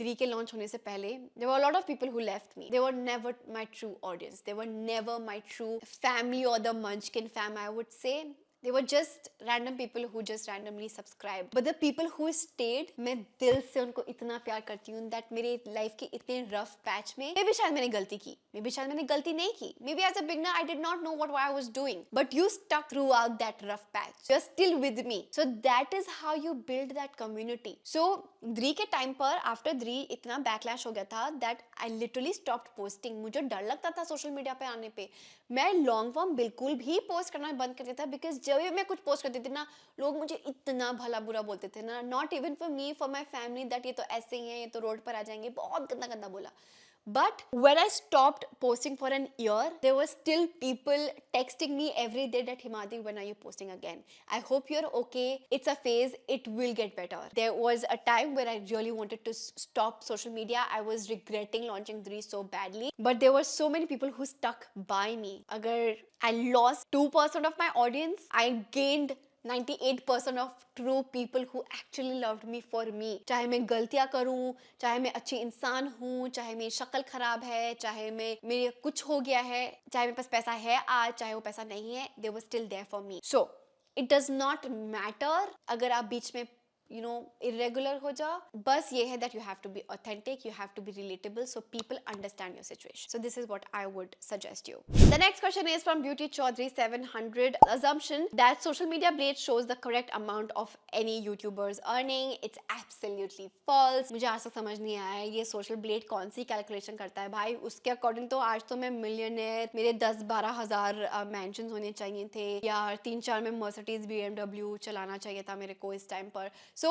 Dri के launch होने से पहले, there were a lot of people who left me. They were never my true audience. They were never my true family or the Munchkin fam, I would say. They were just random people who just randomly subscribed. But the people who stayed, मैं दिल से उनको इतना प्यार करती हूँ that मेरे life के इतने rough patch में, maybe शायद मैंने गलती की, maybe शायद मैंने गलती नहीं की, maybe as a beginner I did not know what I was doing, but you stuck throughout that rough patch. You're still with me. So that is how you build that community. So Dri के time पर after Dri इतना backlash हो गया था that I literally stopped posting. मुझे डर लगता था सोशल मीडिया पे आने पे. मैं लॉन्ग फॉर्म बिल्कुल भी पोस्ट करना बंद कर दिया था बिकॉज जब भी मैं कुछ पोस्ट करती थी ना, लोग मुझे इतना भला बुरा बोलते थे ना. Not even for me, for my family, that ये तो ऐसे ही है, ये तो रोड पर आ जाएंगे, बहुत गंदा गंदा बोला. But when I stopped posting for an year, there were still people texting me every day that Himati, when are you posting again? I hope you're okay. It's a phase. It will get better. There was a time where I really wanted to stop social media. I was regretting launching Dri so badly. But there were so many people who stuck by me. Agar I lost 2% of my audience, I gained 98% of true people who actually loved me for me. चाहे मैं गलतियां करूं, चाहे मैं अच्छी इंसान हूं, चाहे मेरी शक्ल खराब है, चाहे मेरे कुछ हो गया है, चाहे मेरे पास पैसा है आज, चाहे वो पैसा नहीं है, they were still there for me. So it does not matter अगर आप बीच में irregular हो जा. बस ये है that you have to be authentic, you have to be relatable so people understand your situation. So this is what I would suggest you. The next question is from Beauty Chaudhary 700. Assumption that social media blade shows the correct amount of any YouTuber's earning. It's absolutely false. मुझे आज तक समझ नहीं आया ये social blade कौन सी calculation करता है भाई. उसके अकॉर्डिंग तो आज तो मैं मिलियनेयर, मेरे 10-12 हजार मेंशंस होने चाहिए थे, या 3-4 में मर्सिडीज BMW चलाना चाहिए था मेरे को इस टाइम पर. So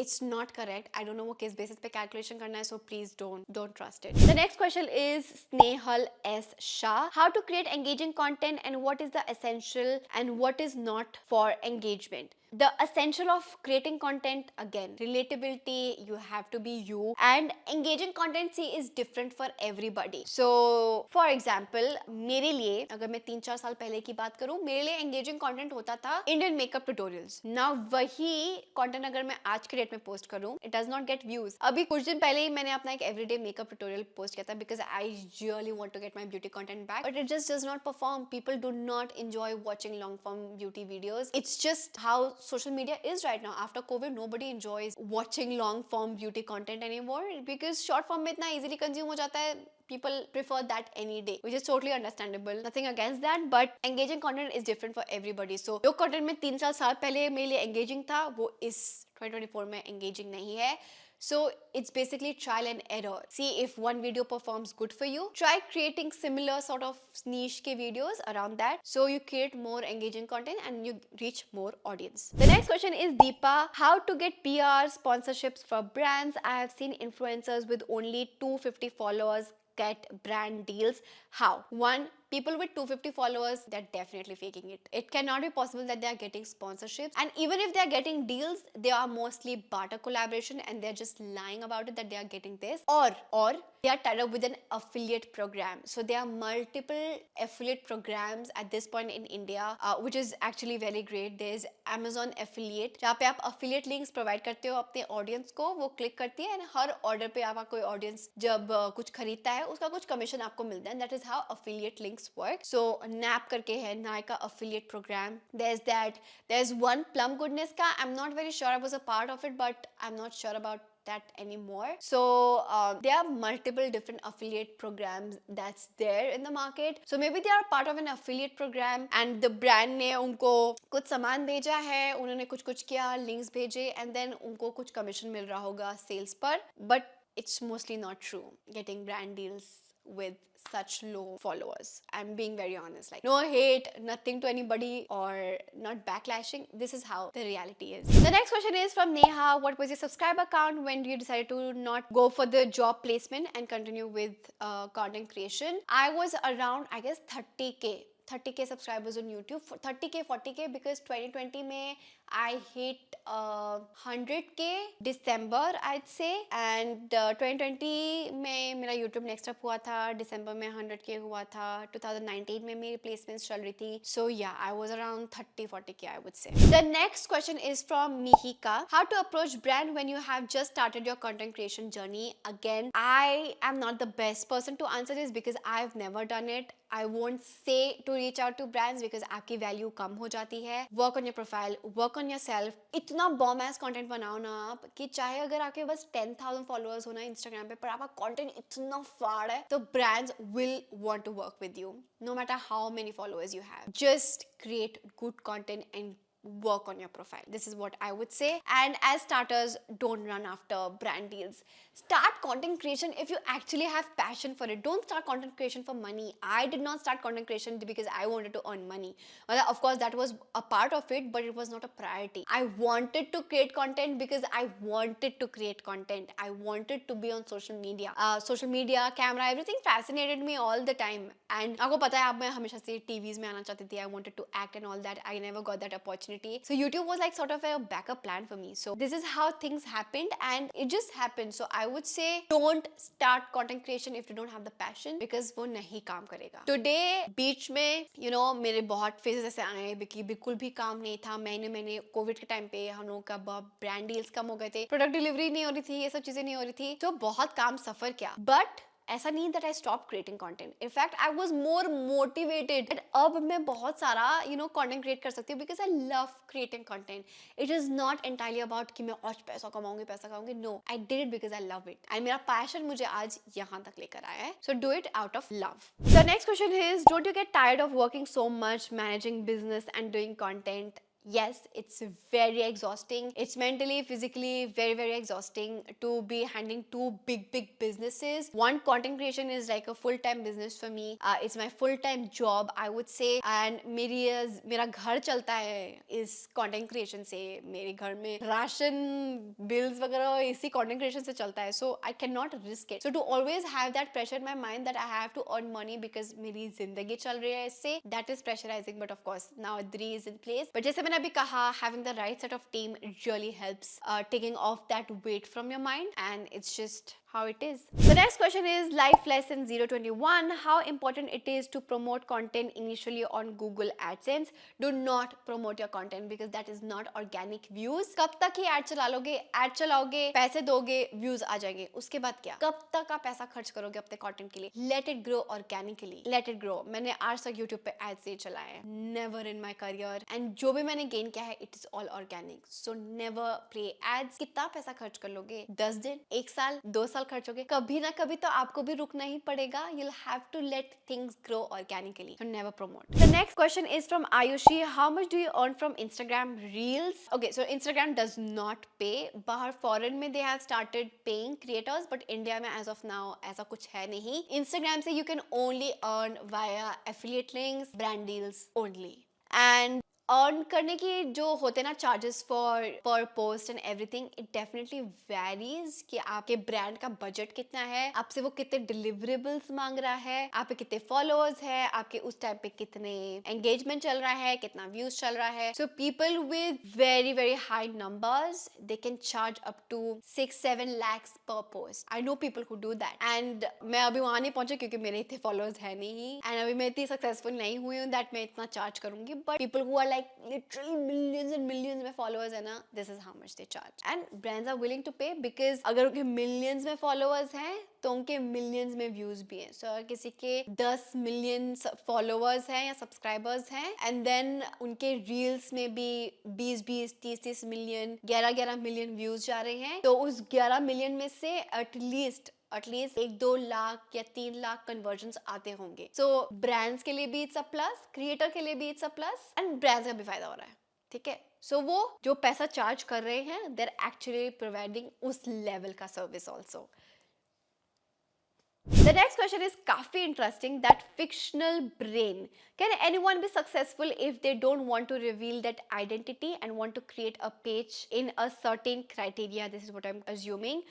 it's not correct. I don't know वो किस बेसिस पे कैलकुलेशन करना है, so please don't trust it. The next question is Snehal S. Shah. How to create engaging content and what is the essential and what is not for engagement? The essential of creating content, again, relatability, you have to be you, and engaging content see is different for everybody. So for example, मेरे लिए अगर मैं 3-4 साल पहले की बात करूं, मेरे लिए engaging content होता था Indian makeup tutorials. Now वही content अगर मैं आज के डेट में पोस्ट करूं, it does not get views. अभी कुछ दिन पहले ही मैंने अपना एक everyday makeup tutorial पोस्ट किया था because I really want to get my beauty content back, but it just does not perform. People do not enjoy watching long form beauty videos. It's just how social media is right now. After COVID, nobody enjoys watching long form beauty content anymore because short form में इतना easily consume हो जाता है. People prefer that any day, which is totally understandable. Nothing against that, but engaging content is different for everybody. So जो content में 3-4 साल पहले मेरे लिए engaging था, वो इस 2024 में engaging नहीं है. So it's basically trial and error. See if one video performs good for you. Try creating similar sort of niche ke videos around that. So you create more engaging content and you reach more audience. The next question is Deepa. How to get PR sponsorships for brands? I have seen influencers with only 250 followers get brand deals. How? One, people with 250 followers, they're definitely faking it. It cannot be possible that they are getting sponsorships, and even if they are getting deals, they are mostly barter collaboration and they're just lying about it that they are getting this, or they are tied up with an affiliate program. So there are multiple affiliate programs at this point in India, which is actually very great. There's Amazon affiliate, जहाँ पे आप affiliate links provide करते हो अपने audience को, वो click करती है and हर order पे आपका कोई audience जब कुछ खरीदता है उसका कुछ commission आपको मिलता है. That is how affiliate links work. So NAP करके है, Nykaa affiliate program. There's that. There's one Plum Goodness का. I'm not very sure. I was a part of it, but I'm not sure about that anymore. So there are multiple different affiliate programs that's there in the market. So maybe they are part of an affiliate program and the brand ने उनको कुछ सामान भेजा है, उन्होंने कुछ किया, links भेजे, and then उनको कुछ commission मिल रहा होगा sales पर. But it's mostly not true getting brand deals with such low followers. I'm being very honest, like no hate, nothing to anybody, or not backlashing. This is how the reality is. The next question is from Neha. What was your subscriber count when you decided to not go for the job placement and continue with content creation? I was around, I guess, 30k subscribers on YouTube, 30k 40k, because 2020 में I hit 100k December I'd say, and 2020 में मेरा YouTube next up हुआ था, December में 100k हुआ था, 2019 में मेरी placements चल रही थी. So yeah, I was around 30-40k I would say. The next question is from Mihika. How to approach brand when you have just started your content creation journey? Again, I am not the best person to answer this because I've never done it. I won't say to reach out to brands because आपकी value कम हो जाती है. Work on your profile, work on yourself. इतना bomb ass content बनाओ ना आप कि चाहे अगर आपके बस 10,000 followers हो ना Instagram पे, पर आपका content इतना फाड़ है, तो brands will want to work with you no matter how many followers you have. Just create good content and work on your profile. This is what I would say. And as starters, don't run after brand deals. Start content creation if you actually have passion for it. Don't start content creation for money. I did not start content creation because I wanted to earn money. Well, of course, that was a part of it, but it was not a priority. I wanted to create content because I wanted to create content. I wanted to be on social media. Social media, camera, everything fascinated me all the time. And आपको पता है आप मैं हमेशा से TVs में आना चाहती थी. I wanted to act and all that. I never got that opportunity. So YouTube was like sort of a backup plan for me. So this is how things happened and it just happened. So I would say don't start content creation if you don't have the passion because वो नहीं काम करेगा. Today बीच में मेरे बहुत phases ऐसे आए कि बिल्कुल भी काम नहीं था. मैंने कोविड के टाइम पे हम लोगों का ब्रांड डील्स कम हो गए थे, प्रोडक्ट डिलीवरी नहीं हो रही थी, ये सब चीजें नहीं हो रही थी, तो बहुत काम सफर किया. बट ऐसा नहीं that I stopped creating content. In fact, I was more motivated. And अब मैं बहुत सारा content create कर सकती हूँ because I love creating content. It is not entirely about कि मैं आज पैसा कमाऊंगी. No, I did it because I love it. And मेरा passion मुझे आज यहाँ तक लेकर आया है. So do it out of love. The next question is, don't you get tired of working so much, managing business and doing content? Yes, it's very exhausting. It's mentally, physically very exhausting to be handling two big businesses. One, content creation is like a full-time business for me. It's my full-time job, I would say. And मेरा घर चलता है इस content creation से. मेरे घर में ration bills वगैरह इसी content creation से चलता है. So I cannot risk it. So to always have that pressure in my mind that I have to earn money because मेरी जिंदगी चल रही है इससे, that is pressurizing. But of course now Adri is in place. But जैसे मैंने अभी कहा, having the right set of team really helps taking off that weight from your mind, and it's just how it is. The next question is life lesson 021. How important it is to promote content initially on Google AdSense. Do not promote your content because that is not organic views. कब तक ही ad चलाओगे, पैसे दोगे, views आ जाएंगे, उसके बाद क्या? कब तक आप पैसा खर्च करोगे अपने content के लिए? Let it grow organically. Let it grow. मैंने आज तक YouTube पे ads नहीं चलाए हैं. Never in my career. And जो भी मैंने gain किया है, it is all organic. So never play ads. कितना पैसा खर्च कर लोगे? 10 दिन, 1 साल, 2 साल खर्चोगे, कभी ना कभी तो आपको भी रुकना ही पड़ेगा. You'll have to let things grow organically. So never promote. The next question is from Ayushi. How much do you earn from Instagram Reels? Okay, so Instagram does not pay. बाहर foreign में they have started paying creators, but India में as of now ऐसा कुछ है नहीं. Instagram से you can only earn via affiliate links, brand deals only. And earn करने की जो होते हैं ना चार्जेस फॉर पर post and everything, it definitely varies कि आपके ब्रांड का बजट कितना है, आपसे वो कितने डिलीवरेबल्स मांग रहा है, आप पे कितने फॉलोअर्स है, आपके उस टाइम पे कितने एंगेजमेंट चल रहा है, कितना व्यूज चल रहा है. So people with very high numbers they can charge up to 6-7 lakhs per post. I know people who do that. And मैं अभी वहां नहीं पहुंचा क्योंकि मेरे इतने फॉलोअर्स है नहीं, एंड अभी मैं इतनी सक्सेसफुल नहीं हुई हूँ दैट मैं इतना चार्ज करूंगी. But people who are like literally millions and millions में followers है ना, this is how much they charge. And brands are willing to pay because अगर उनके millions में followers हैं तो उनके millions में views भी हैं. So अगर किसी के 10 million followers हैं या subscribers हैं and then उनके reels में भी 20-20, 30-30 million, 11-11 million views जा रहे हैं, तो उस 11 million में से at least 1-2 लाख या 3 लाख कन्वर्जन्स आते होंगे. सो ब्रांड्स के लिए भी इट्स अ प्लस, क्रिएटर के लिए भी it's a plus, and brands का भी फायदा हो रहा है. ठीक है, सो वो जो पैसा चार्ज कर रहे हैं दे आर एक्चुअली प्रोवाइडिंग उस लेवल का service also. The next question is काफी interesting. That fictional brain. Can anyone be successful if they don't want to reveal that identity and want to create a page in a certain criteria? This is what I'm assuming.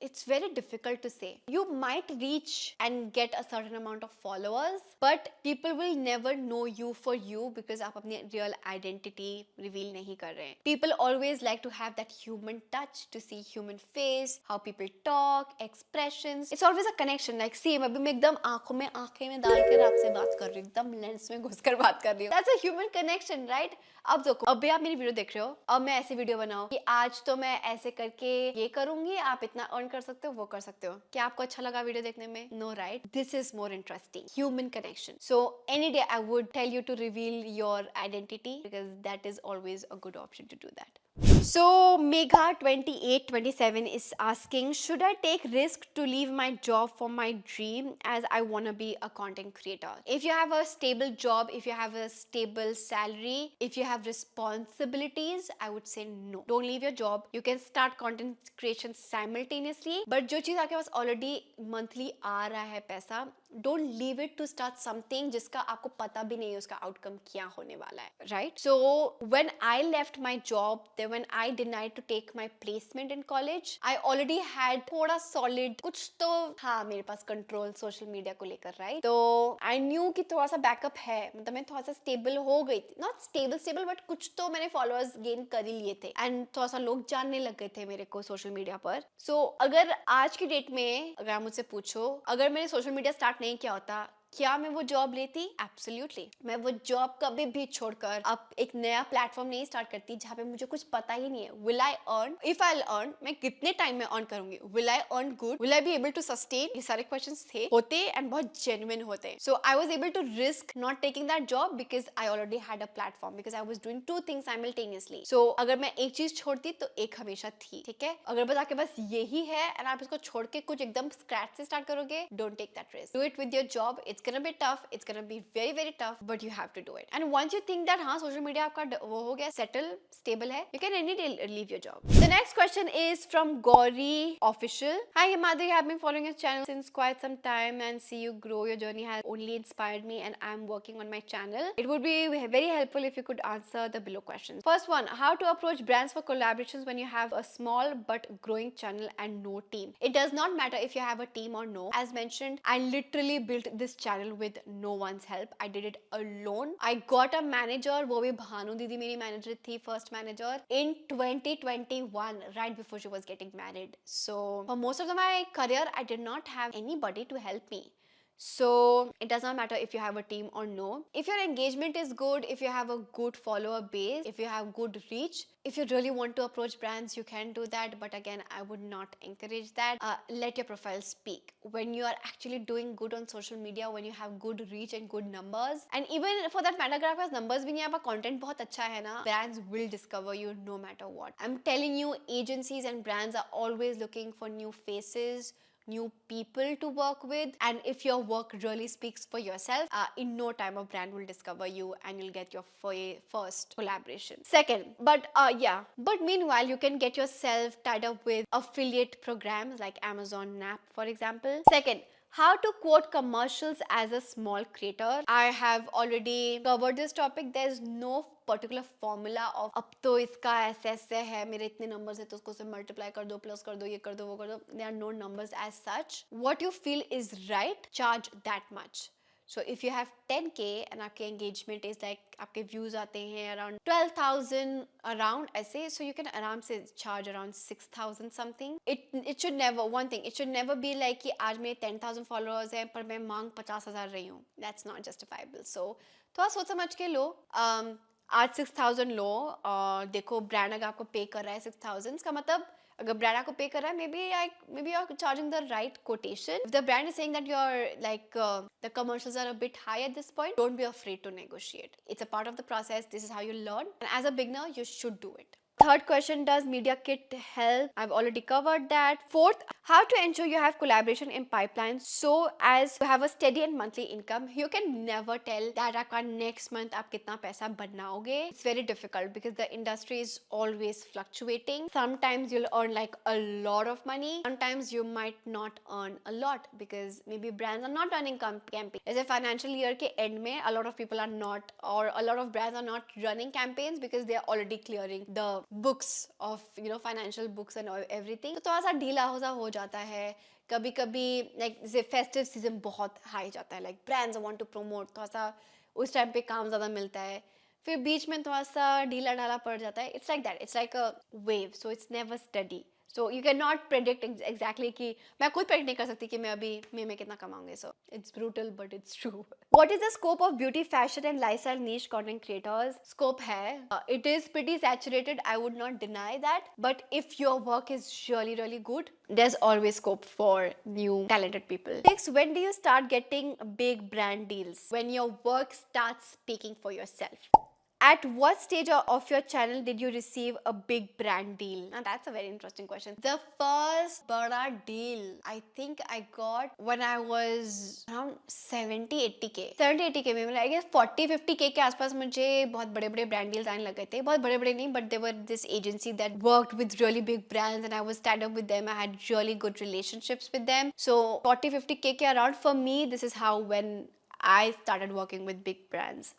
It's very difficult to say. You might reach and get a certain amount of followers, but people will never know you for you because आप अपनी real identity reveal नहीं कर रहे हैं. People always like to have that human touch, to see human face, how people talk, expressions. It's always a connection. Like see, अभी मैं एकदम आंखें में डाल कर आपसे बात कर रही हूँ, एकदम लेंस में घुसकर बात कर रही हूँ. That's a human connection, right? अब देखो, अभी आप मेरी वीडियो देख रहे हो, अब मैं ऐसी वीडियो बनाऊं कि आज तो मैं ऐसे करके ये करूंगी, आप इतना अर्न कर सकते हो, वो कर सकते हो. क्या आपको अच्छा लगा वीडियो देखने में? No, right? This is more interesting. Human connection. So any day I would tell you to reveal your identity because that is always a good option to do that. So Megha 2827 is asking, should I take risk to leave my job for my dream as I want to be a content creator? If you have a stable job, if you have a stable salary, if you have responsibilities, I would say no. Don't leave your job. You can start content creation simultaneously. But जो चीज आपके पास already monthly आ रहा है पैसा, don't leave it to start something जिसका आपको पता भी नहीं है उसका outcome क्या होने वाला है, right? So when I left my job, then when I denied to take my placement in college, I already had थोड़ा solid कुछ तो हाँ मेरे पास control social media को लेकर, right? तो I knew कि थोड़ा सा backup है, मतलब मैं थोड़ा सा stable हो गई थी, not stable but कुछ तो मैंने followers gain कर ही लिए थे and थोड़ा सा लोग जानने लग गए थे मेरे को social media पर. So अगर आज की डेट में अगर आप मुझसे पूछो, अगर मैंने social media start नहीं किया होता क्या मैं वो जॉब लेती? एब्सोल्युटली। मैं वो जॉब कभी भी छोड़कर अब एक नया प्लेटफॉर्म नहीं स्टार्ट करती जहाँ पे मुझे कुछ पता ही नहीं है। Will I earn? If I earn, मैं कितने टाइम में अर्न करूंगी? Will I earn good? Will I be able to sustain? ये सारे क्वेश्चंस थे, होते एंड बहुत जेन्युइन होते। So I was able to risk not taking that job because I already had a platform, because I was doing two things simultaneously. So अगर मैं एक चीज छोड़ती तो एक हमेशा थी, ठीक है? अगर बस आपके पास यही है एंड आप इसको छोड़ के कुछ एकदम स्क्रैच से स्टार्ट करोगे, don't take that risk. Do it with your job. It's gonna be tough, it's gonna be very very tough, but you have to do it. And once you think that हाँ social media आपका वो हो गया settle stable है, you can any day leave your job. The next question is from Gauri Official. Hi Himadri, I have been following your channel since quite some time and see you grow. Your journey has only inspired me and I am working on my channel. It would be very helpful if you could answer the below questions. First one, how to approach brands for collaborations when you have a small but growing channel and no team? It does not matter if you have a team or no. As mentioned, I literally built this channel with no one's help. I did it alone. I got a manager, वो भी भानु दीदी मेरी manager थी, first manager in 2021, right before she was getting married. So for most of my career, I did not have anybody to help me. So it does not matter if you have a team or no. If your engagement is good, if you have a good follower base, if you have good reach, if you really want to approach brands, you can do that. But again, I would not encourage that. Let your profile speak. When you are actually doing good on social media, when you have good reach and good numbers, and even for that matter, अगर आपके पास numbers भी नहीं है, आपका content बहुत अच्छा है ना, brands will discover you no matter what. I'm telling you, agencies and brands are always looking for new faces, new people to work with, and if your work really speaks for yourself, in no time a brand will discover you and you'll get your first collaboration. Second, but meanwhile you can get yourself tied up with affiliate programs like Amazon Nap, for example. Second, how to quote commercials as a small creator. I have already covered this topic. There's no particular formula of अब तो इसका ऐसे है, मेरे इतने numbers है तो उसको से multiply कर दो, plus कर दो, ये कर दो, वो कर दो. There are no numbers as such. What you feel is right, charge that much. So if you have 10k and आपके engagement is like आपके views आते हैं around 12,000 around ऐसे, so you can आराम से charge around 6,000 something. It should never, one thing, it should never be like कि आज मेरे 10,000 followers हैं पर मैं मांग 50,000 रही हूँ. That's not justifiable. So थोड़ा सोच समझ के लो. आज 6,000 लो और देखो ब्रांड अगर आपको पे कर रहा है 6,000 का मतलब अगर ब्रांड आपको पे कर रहा है maybe you're charging the right quotation. If the brand is saying that you're like the commercials are a bit high at this point, don't be afraid to negotiate. It's a part of the process. This is how you learn, and as a beginner you should do it. Third question, does Media Kit help? I've already covered that. Fourth, how to ensure you have collaboration in pipeline so as to have a steady and monthly income. You can never tell that आपका next month आप कितना पैसा बनाओगे. It's very difficult because the industry is always fluctuating. Sometimes you'll earn like a lot of money. Sometimes you might not earn a lot because maybe brands are not running campaigns. As a financial year के end में a lot of people are not, or a lot of brands are not running campaigns because they are already clearing the books of financial books and everything. तो थोड़ा सा ढीला हो जाता है. कभी कभी like जैसे फेस्टिव सीजन बहुत हाई जाता है, like brands want to promote, थोड़ा सा उस टाइम पे काम ज़्यादा मिलता है, फिर बीच में थोड़ा सा ढीला ढाला पड़ जाता है. It's like that. It's like a wave, so it's never steady. So you cannot predict exactly कि मैं खुद predict नहीं कर सकती कि मैं अभी में कितना कमाऊंगी. So it's brutal but it's true. What is the scope of beauty, fashion and lifestyle niche content creators? Scope है. It is pretty saturated. I would not deny that. But if your work is really really good, there's always scope for new talented people. Six, when do you start getting big brand deals? When your work starts speaking for yourself. At what stage of your channel did you receive a big brand deal? Now that's a very interesting question. The first bada deal I think I got when I was around 70-80k. 70-80k में I guess 40-50k के आसपास मुझे बहुत बड़े-बड़े brand deals आने लग गए थे. बहुत बड़े-बड़े नहीं, but they were this agency that worked with really big brands and I was tied up with them. I had really good relationships with them. So 40-50k के around, for me this is how when I started working with big brands.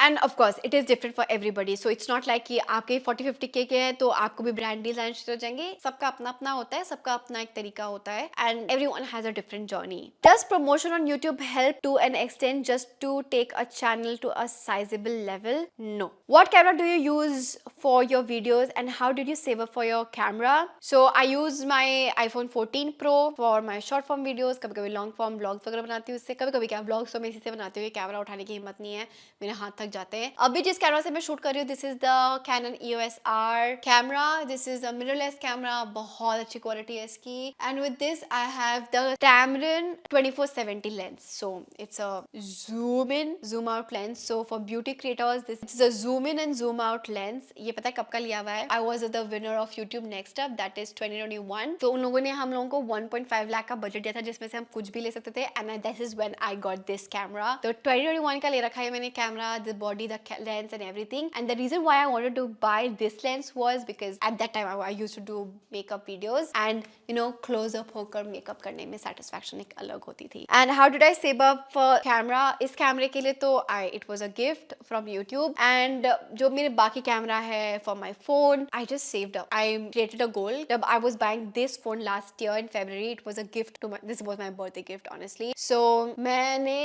End of course it is different for everybody, so it's not like कि आपके 40-50K के हैं तो आपको भी brand deals आने शुरू हो जाएंगे. सबका अपना अपना होता है, सबका अपना एक तरीका होता है, and everyone has a different journey. Does promotion on YouTube help to an extent just to take a channel to a sizable level? No. What camera do you use for your videos and how did you save up for your camera? So I use my iPhone 14 Pro for my short form videos. कभी कभी long form blogs वगैरह बनाती हूँ उससे. कभी कभी क्या blogs तो मैं इसी से बनाती हूँ, कैमरा उठाने की हिम्मत नहीं है, मेरे हाथ थक जाते हैं. अभी जिस कैमरा से मैं शूट कर रही हूँ, this is the Canon EOS R camera. This is a mirrorless camera, बहुत अच्छी क्वालिटी है इसकी. And with this I have the Tamron 2470 lens. So it's a zoom in zoom out lens. So for beauty creators this is a zoom in and zoom out lens. ये पता है कब का लिया हुआ है? I was the winner of YouTube Next Up, that is 2021. तो उन लोगों ने हम लोगों को 1.5 लाख का बजट दिया था जिसमें से हम कुछ भी ले सकते थे, and this is when I got this camera. तो 2021 का ले रखा है मैंने camera, the body, the lens and everything. And the reason why I wanted to buy this lens was because at that time I used to do makeup videos and you know close up होकर makeup करने में satisfaction एक अलग होती थी. And how did I save up for camera? इस कैमरे के लिए तो it was a gift from YouTube. And जो मेरे बाकी कैमरा है for my phone, I just saved up. I created a goal. जब I was buying this phone last year in February, it was a gift to this was my birthday gift honestly. So मैंने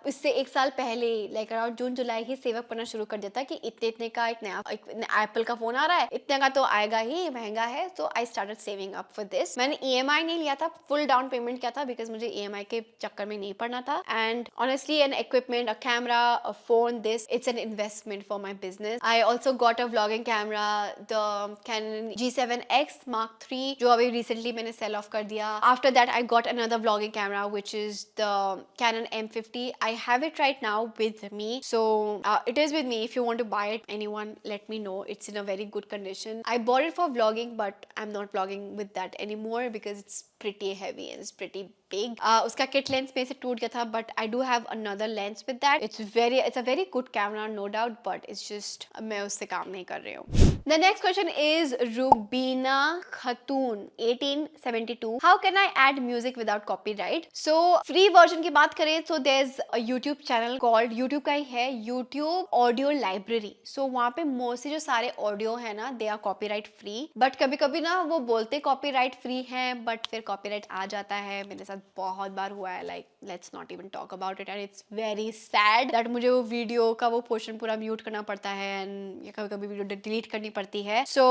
इससे एक साल पहले like around जून जुलाई ही save up करना शुरू कर दिया था कि इतने का एक नया एप्पल का फोन आ रहा है, इतने का तो आएगा ही, महंगा है. तो I started saving up for this. मैंने EMI नहीं लिया था, फुल डाउन पेमेंट किया था बिकॉज मुझे EMI के चक्कर में नहीं पड़ना था. And honestly N equipment, a camera, a phone, this it's an investment for my business. I also got a vlogging camera, the Canon G7X Mark III, जो अभी रिसेंटली मैंने सेल ऑफ कर दिया. After that I got another vlogging camera which is the Canon M50. I have it right now with me, so it is with me. If you want to buy it, anyone let me know. It's in a very good condition. I bought it for vlogging, but I'm not vlogging with that anymore because it's pretty heavy and it's pretty big. उसका kit lens में से टूट गया था, but I do have another lens with that. It's a very good camera, no doubt, but it's just मैं उससे काम नहीं कर रही हूँ. The next question is Rubina Khatun 1872. How can I add music without copyright? So free version की बात करें तो there's a YouTube channel called, YouTube का ही है, YouTube Audio Library. So वहाँ पे mostly जो सारे audio है ना, they are copyright free. But कभी कभी ना वो बोलते copyright free है, but फिर copyright आ जाता है. मेरे साथ बहुत बार हुआ है. Like let's not even talk about it, and it's very sad that मुझे वो वीडियो का वो पोर्शन पूरा म्यूट करना पड़ता है and कभी कभी वीडियो डिलीट करनी पड़ती है. So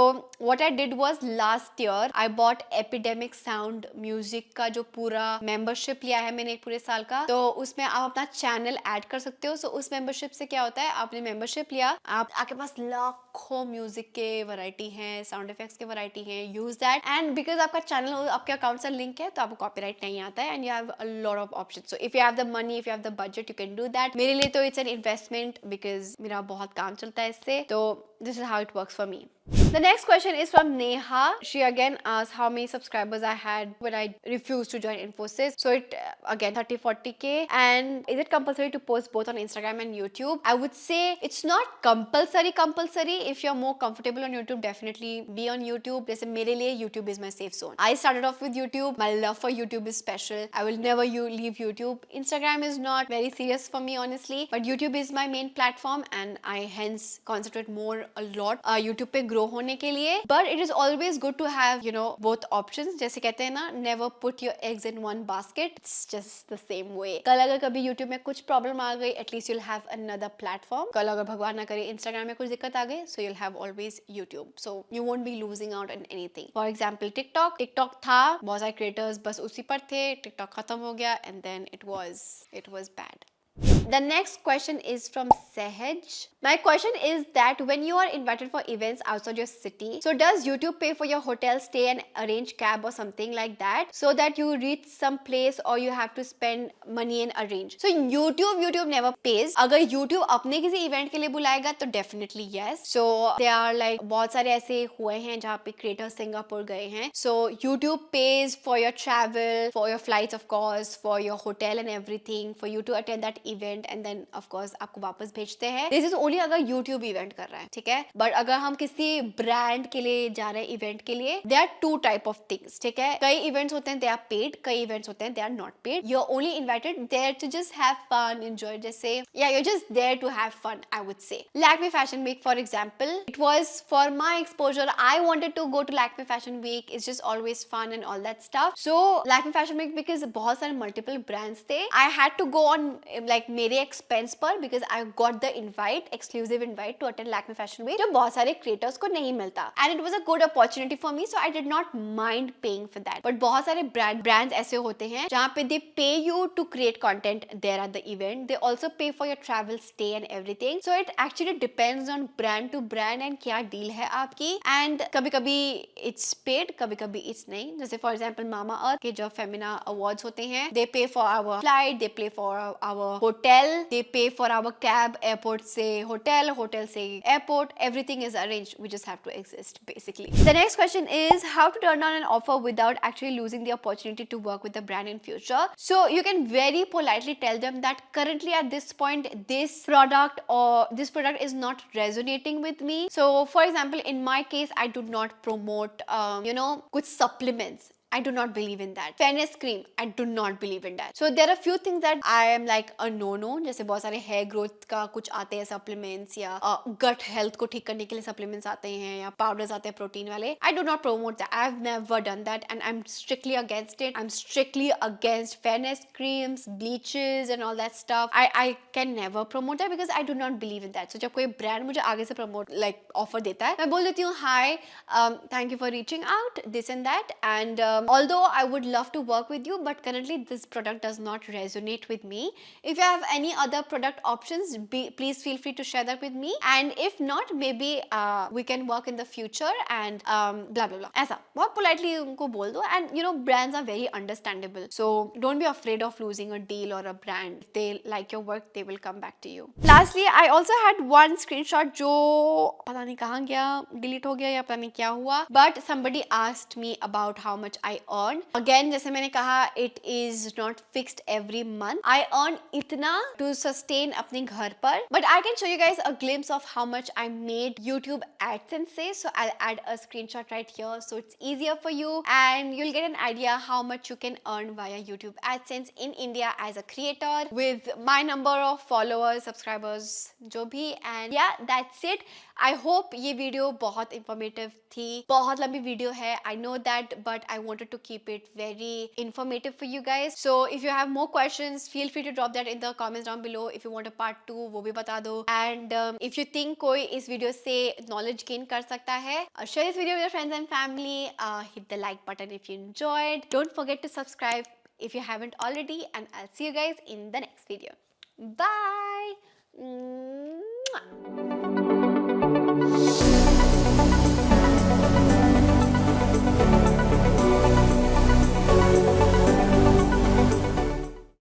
what I did was last year I bought Epidemic Sound Music का जो पूरा मेंबरशिप लिया है मैंने एक पूरे साल का. तो उसमें आप अपना चैनल ऐड कर सकते हो. So उस मेंबरशिप से क्या होता है, आपने मेंबरशिप लिया, आपके पास लाखों म्यूजिक के वैरायटी हैं, साउंड इफेक्ट्स के वैरायटी हैं. यूज दैट, एंड बिकॉज आपका चैनल आपके अकाउंट से लिंक है तो आपको कॉपीराइट नहीं आता है. And you have a lot of option. So if you have the money, if you have the budget, you can do that. मेरे लिए तो इट्स एन इन्वेस्टमेंट बिकॉज मेरा बहुत काम चलता है इससे. तो this is how it works for me. The next question is from Neha. She again asked how many subscribers I had when I refused to join Infosys. So it again 30-40K. And is it compulsory to post both on Instagram and YouTube? I would say it's not compulsory. If you're more comfortable on YouTube, definitely be on YouTube. जैसे मेरे लिए YouTube is my safe zone. I started off with YouTube. My love for YouTube is special. I will never leave YouTube. Instagram is not very serious for me honestly, but YouTube is my main platform and I hence concentrate more a lot YouTube पे grow होने के लिए. But it is always good to have you know both options. जैसे कहते हैं ना, never put your eggs in one basket. It's just the same way. कल अगर कभी YouTube में कुछ प्रॉब्लम आ गई, at least you'll have another platform. कल अगर भगवान ना करे Instagram में कुछ दिक्कत आ गई, so you'll have always YouTube. So you won't be losing out on anything. For example, TikTok था, बहुत सारे creators बस उसी पर थे, TikTok खत्म हो गया and then it was bad. The next question is from Sehaj. My question is that when you are invited for events outside your city, so does YouTube pay for your hotel stay and arrange cab or something like that so that you reach some place, or you have to spend money and arrange? So YouTube never pays. अगर YouTube अपने किसी event के लिए बुलाएगा तो definitely yes. So there are like बहुत सारे ऐसे हुए हैं जहाँ पे creators सिंगापुर गए हैं. So YouTube pays for your travel, for your flights of course, for your hotel and everything, for you to attend that event. Event and then of course आपको वापस भेजते हैं. दिस इज ओनली अगर YouTube event कर रहा है, ठीक है. बट अगर हम किसी ब्रांड के लिए जा रहे हैं इवेंट के लिए, they are two type of things, ठीक है. कई इवेंट्स होते हैं दे आर पेड, कई इवेंट्स होते हैं they are not paid. You are only invited there to just have fun, enjoy. जैसे या you just there to have fun, I would say. Lakme Fashion Week, for example, it was for my exposure. I wanted to go to Lakme Fashion Week. It's just always fun and all that stuff. So Lakme Fashion Week, because बहुत सारे multiple brands थे, I had to go on like मेरे expense पर, because I got the invite, exclusive invite to attend Lakme Fashion Week, जो बहुत सारे creators को नहीं मिलता. And it was a good opportunity for me, so I did not mind paying for that. But बहुत सारे brands ऐसे होते हैं जहाँ पे they pay you to create content there at the event. They also pay for your travel, stay and everything. So it actually depends on brand to brand and क्या deal है आपकी. And कभी कभी it's paid, कभी कभी it's नहीं. जैसे for example Mama Earth के जो Femina Awards होते हैं, they pay for our flight, they pay for our hotel, they pay for our cab, airport से hotel, hotel से airport, everything is arranged. We just have to exist basically. The next question is how to turn down an offer without actually losing the opportunity to work with the brand in future. So you can very politely tell them that currently at this point this product or this product is not resonating with me. So for example, in my case, I do not promote कुछ supplements. I do not believe in that. Fairness cream, I do not believe in that. So there are few things that I am like a no. जैसे बहुत सारे hair growth का कुछ आते हैं supplements या gut health को ठीक करने के लिए supplements आते हैं या powders आते हैं protein वाले. I do not promote that. I've never done that and I'm strictly against it. I'm strictly against fairness creams, bleaches and all that stuff. I can never promote that because I do not believe in that. So जब कोई brand मुझे आगे से promote like offer देता है, मैं बोल देती हूँ hi, thank you for reaching out, this and that, and although I would love to work with you, but currently this product does not resonate with me. If you have any other product options, please feel free to share that with me, and if not, maybe we can work in the future and blah blah blah. ऐसा बहुत politely उनको बोल दो. And you know, brands are very understandable, so don't be afraid of losing a deal or a brand. If they like your work, they will come back to you. Lastly, I also had one screenshot जो पता नहीं कहाँ गया, delete हो गया या पता नहीं क्या हुआ, but somebody asked me about how much I earn. Again, जैसे मैंने कहा, it is not fixed every month. I earn इतना to sustain अपने घर पर, but I can show you guys a glimpse of how much I made YouTube AdSense से. So I'll add a screenshot right here, so it's easier for you and you'll get an idea how much you can earn via YouTube AdSense in India as a creator with my number of followers, subscribers, जो भी. And yeah, that's it. I hope ये video बहुत informative थी. बहुत लंबी video है, I know that, but I wanted to keep it very informative for you guys. So if you have more questions, feel free to drop that in the comments down below. If you want a part 2, वो भी बता दो. And if you think कोई इस video से knowledge gain कर सकता है, share this video with your friends and family. Hit the like button if you enjoyed. Don't forget to subscribe if you haven't already, and I'll see you guys in the next video. Bye.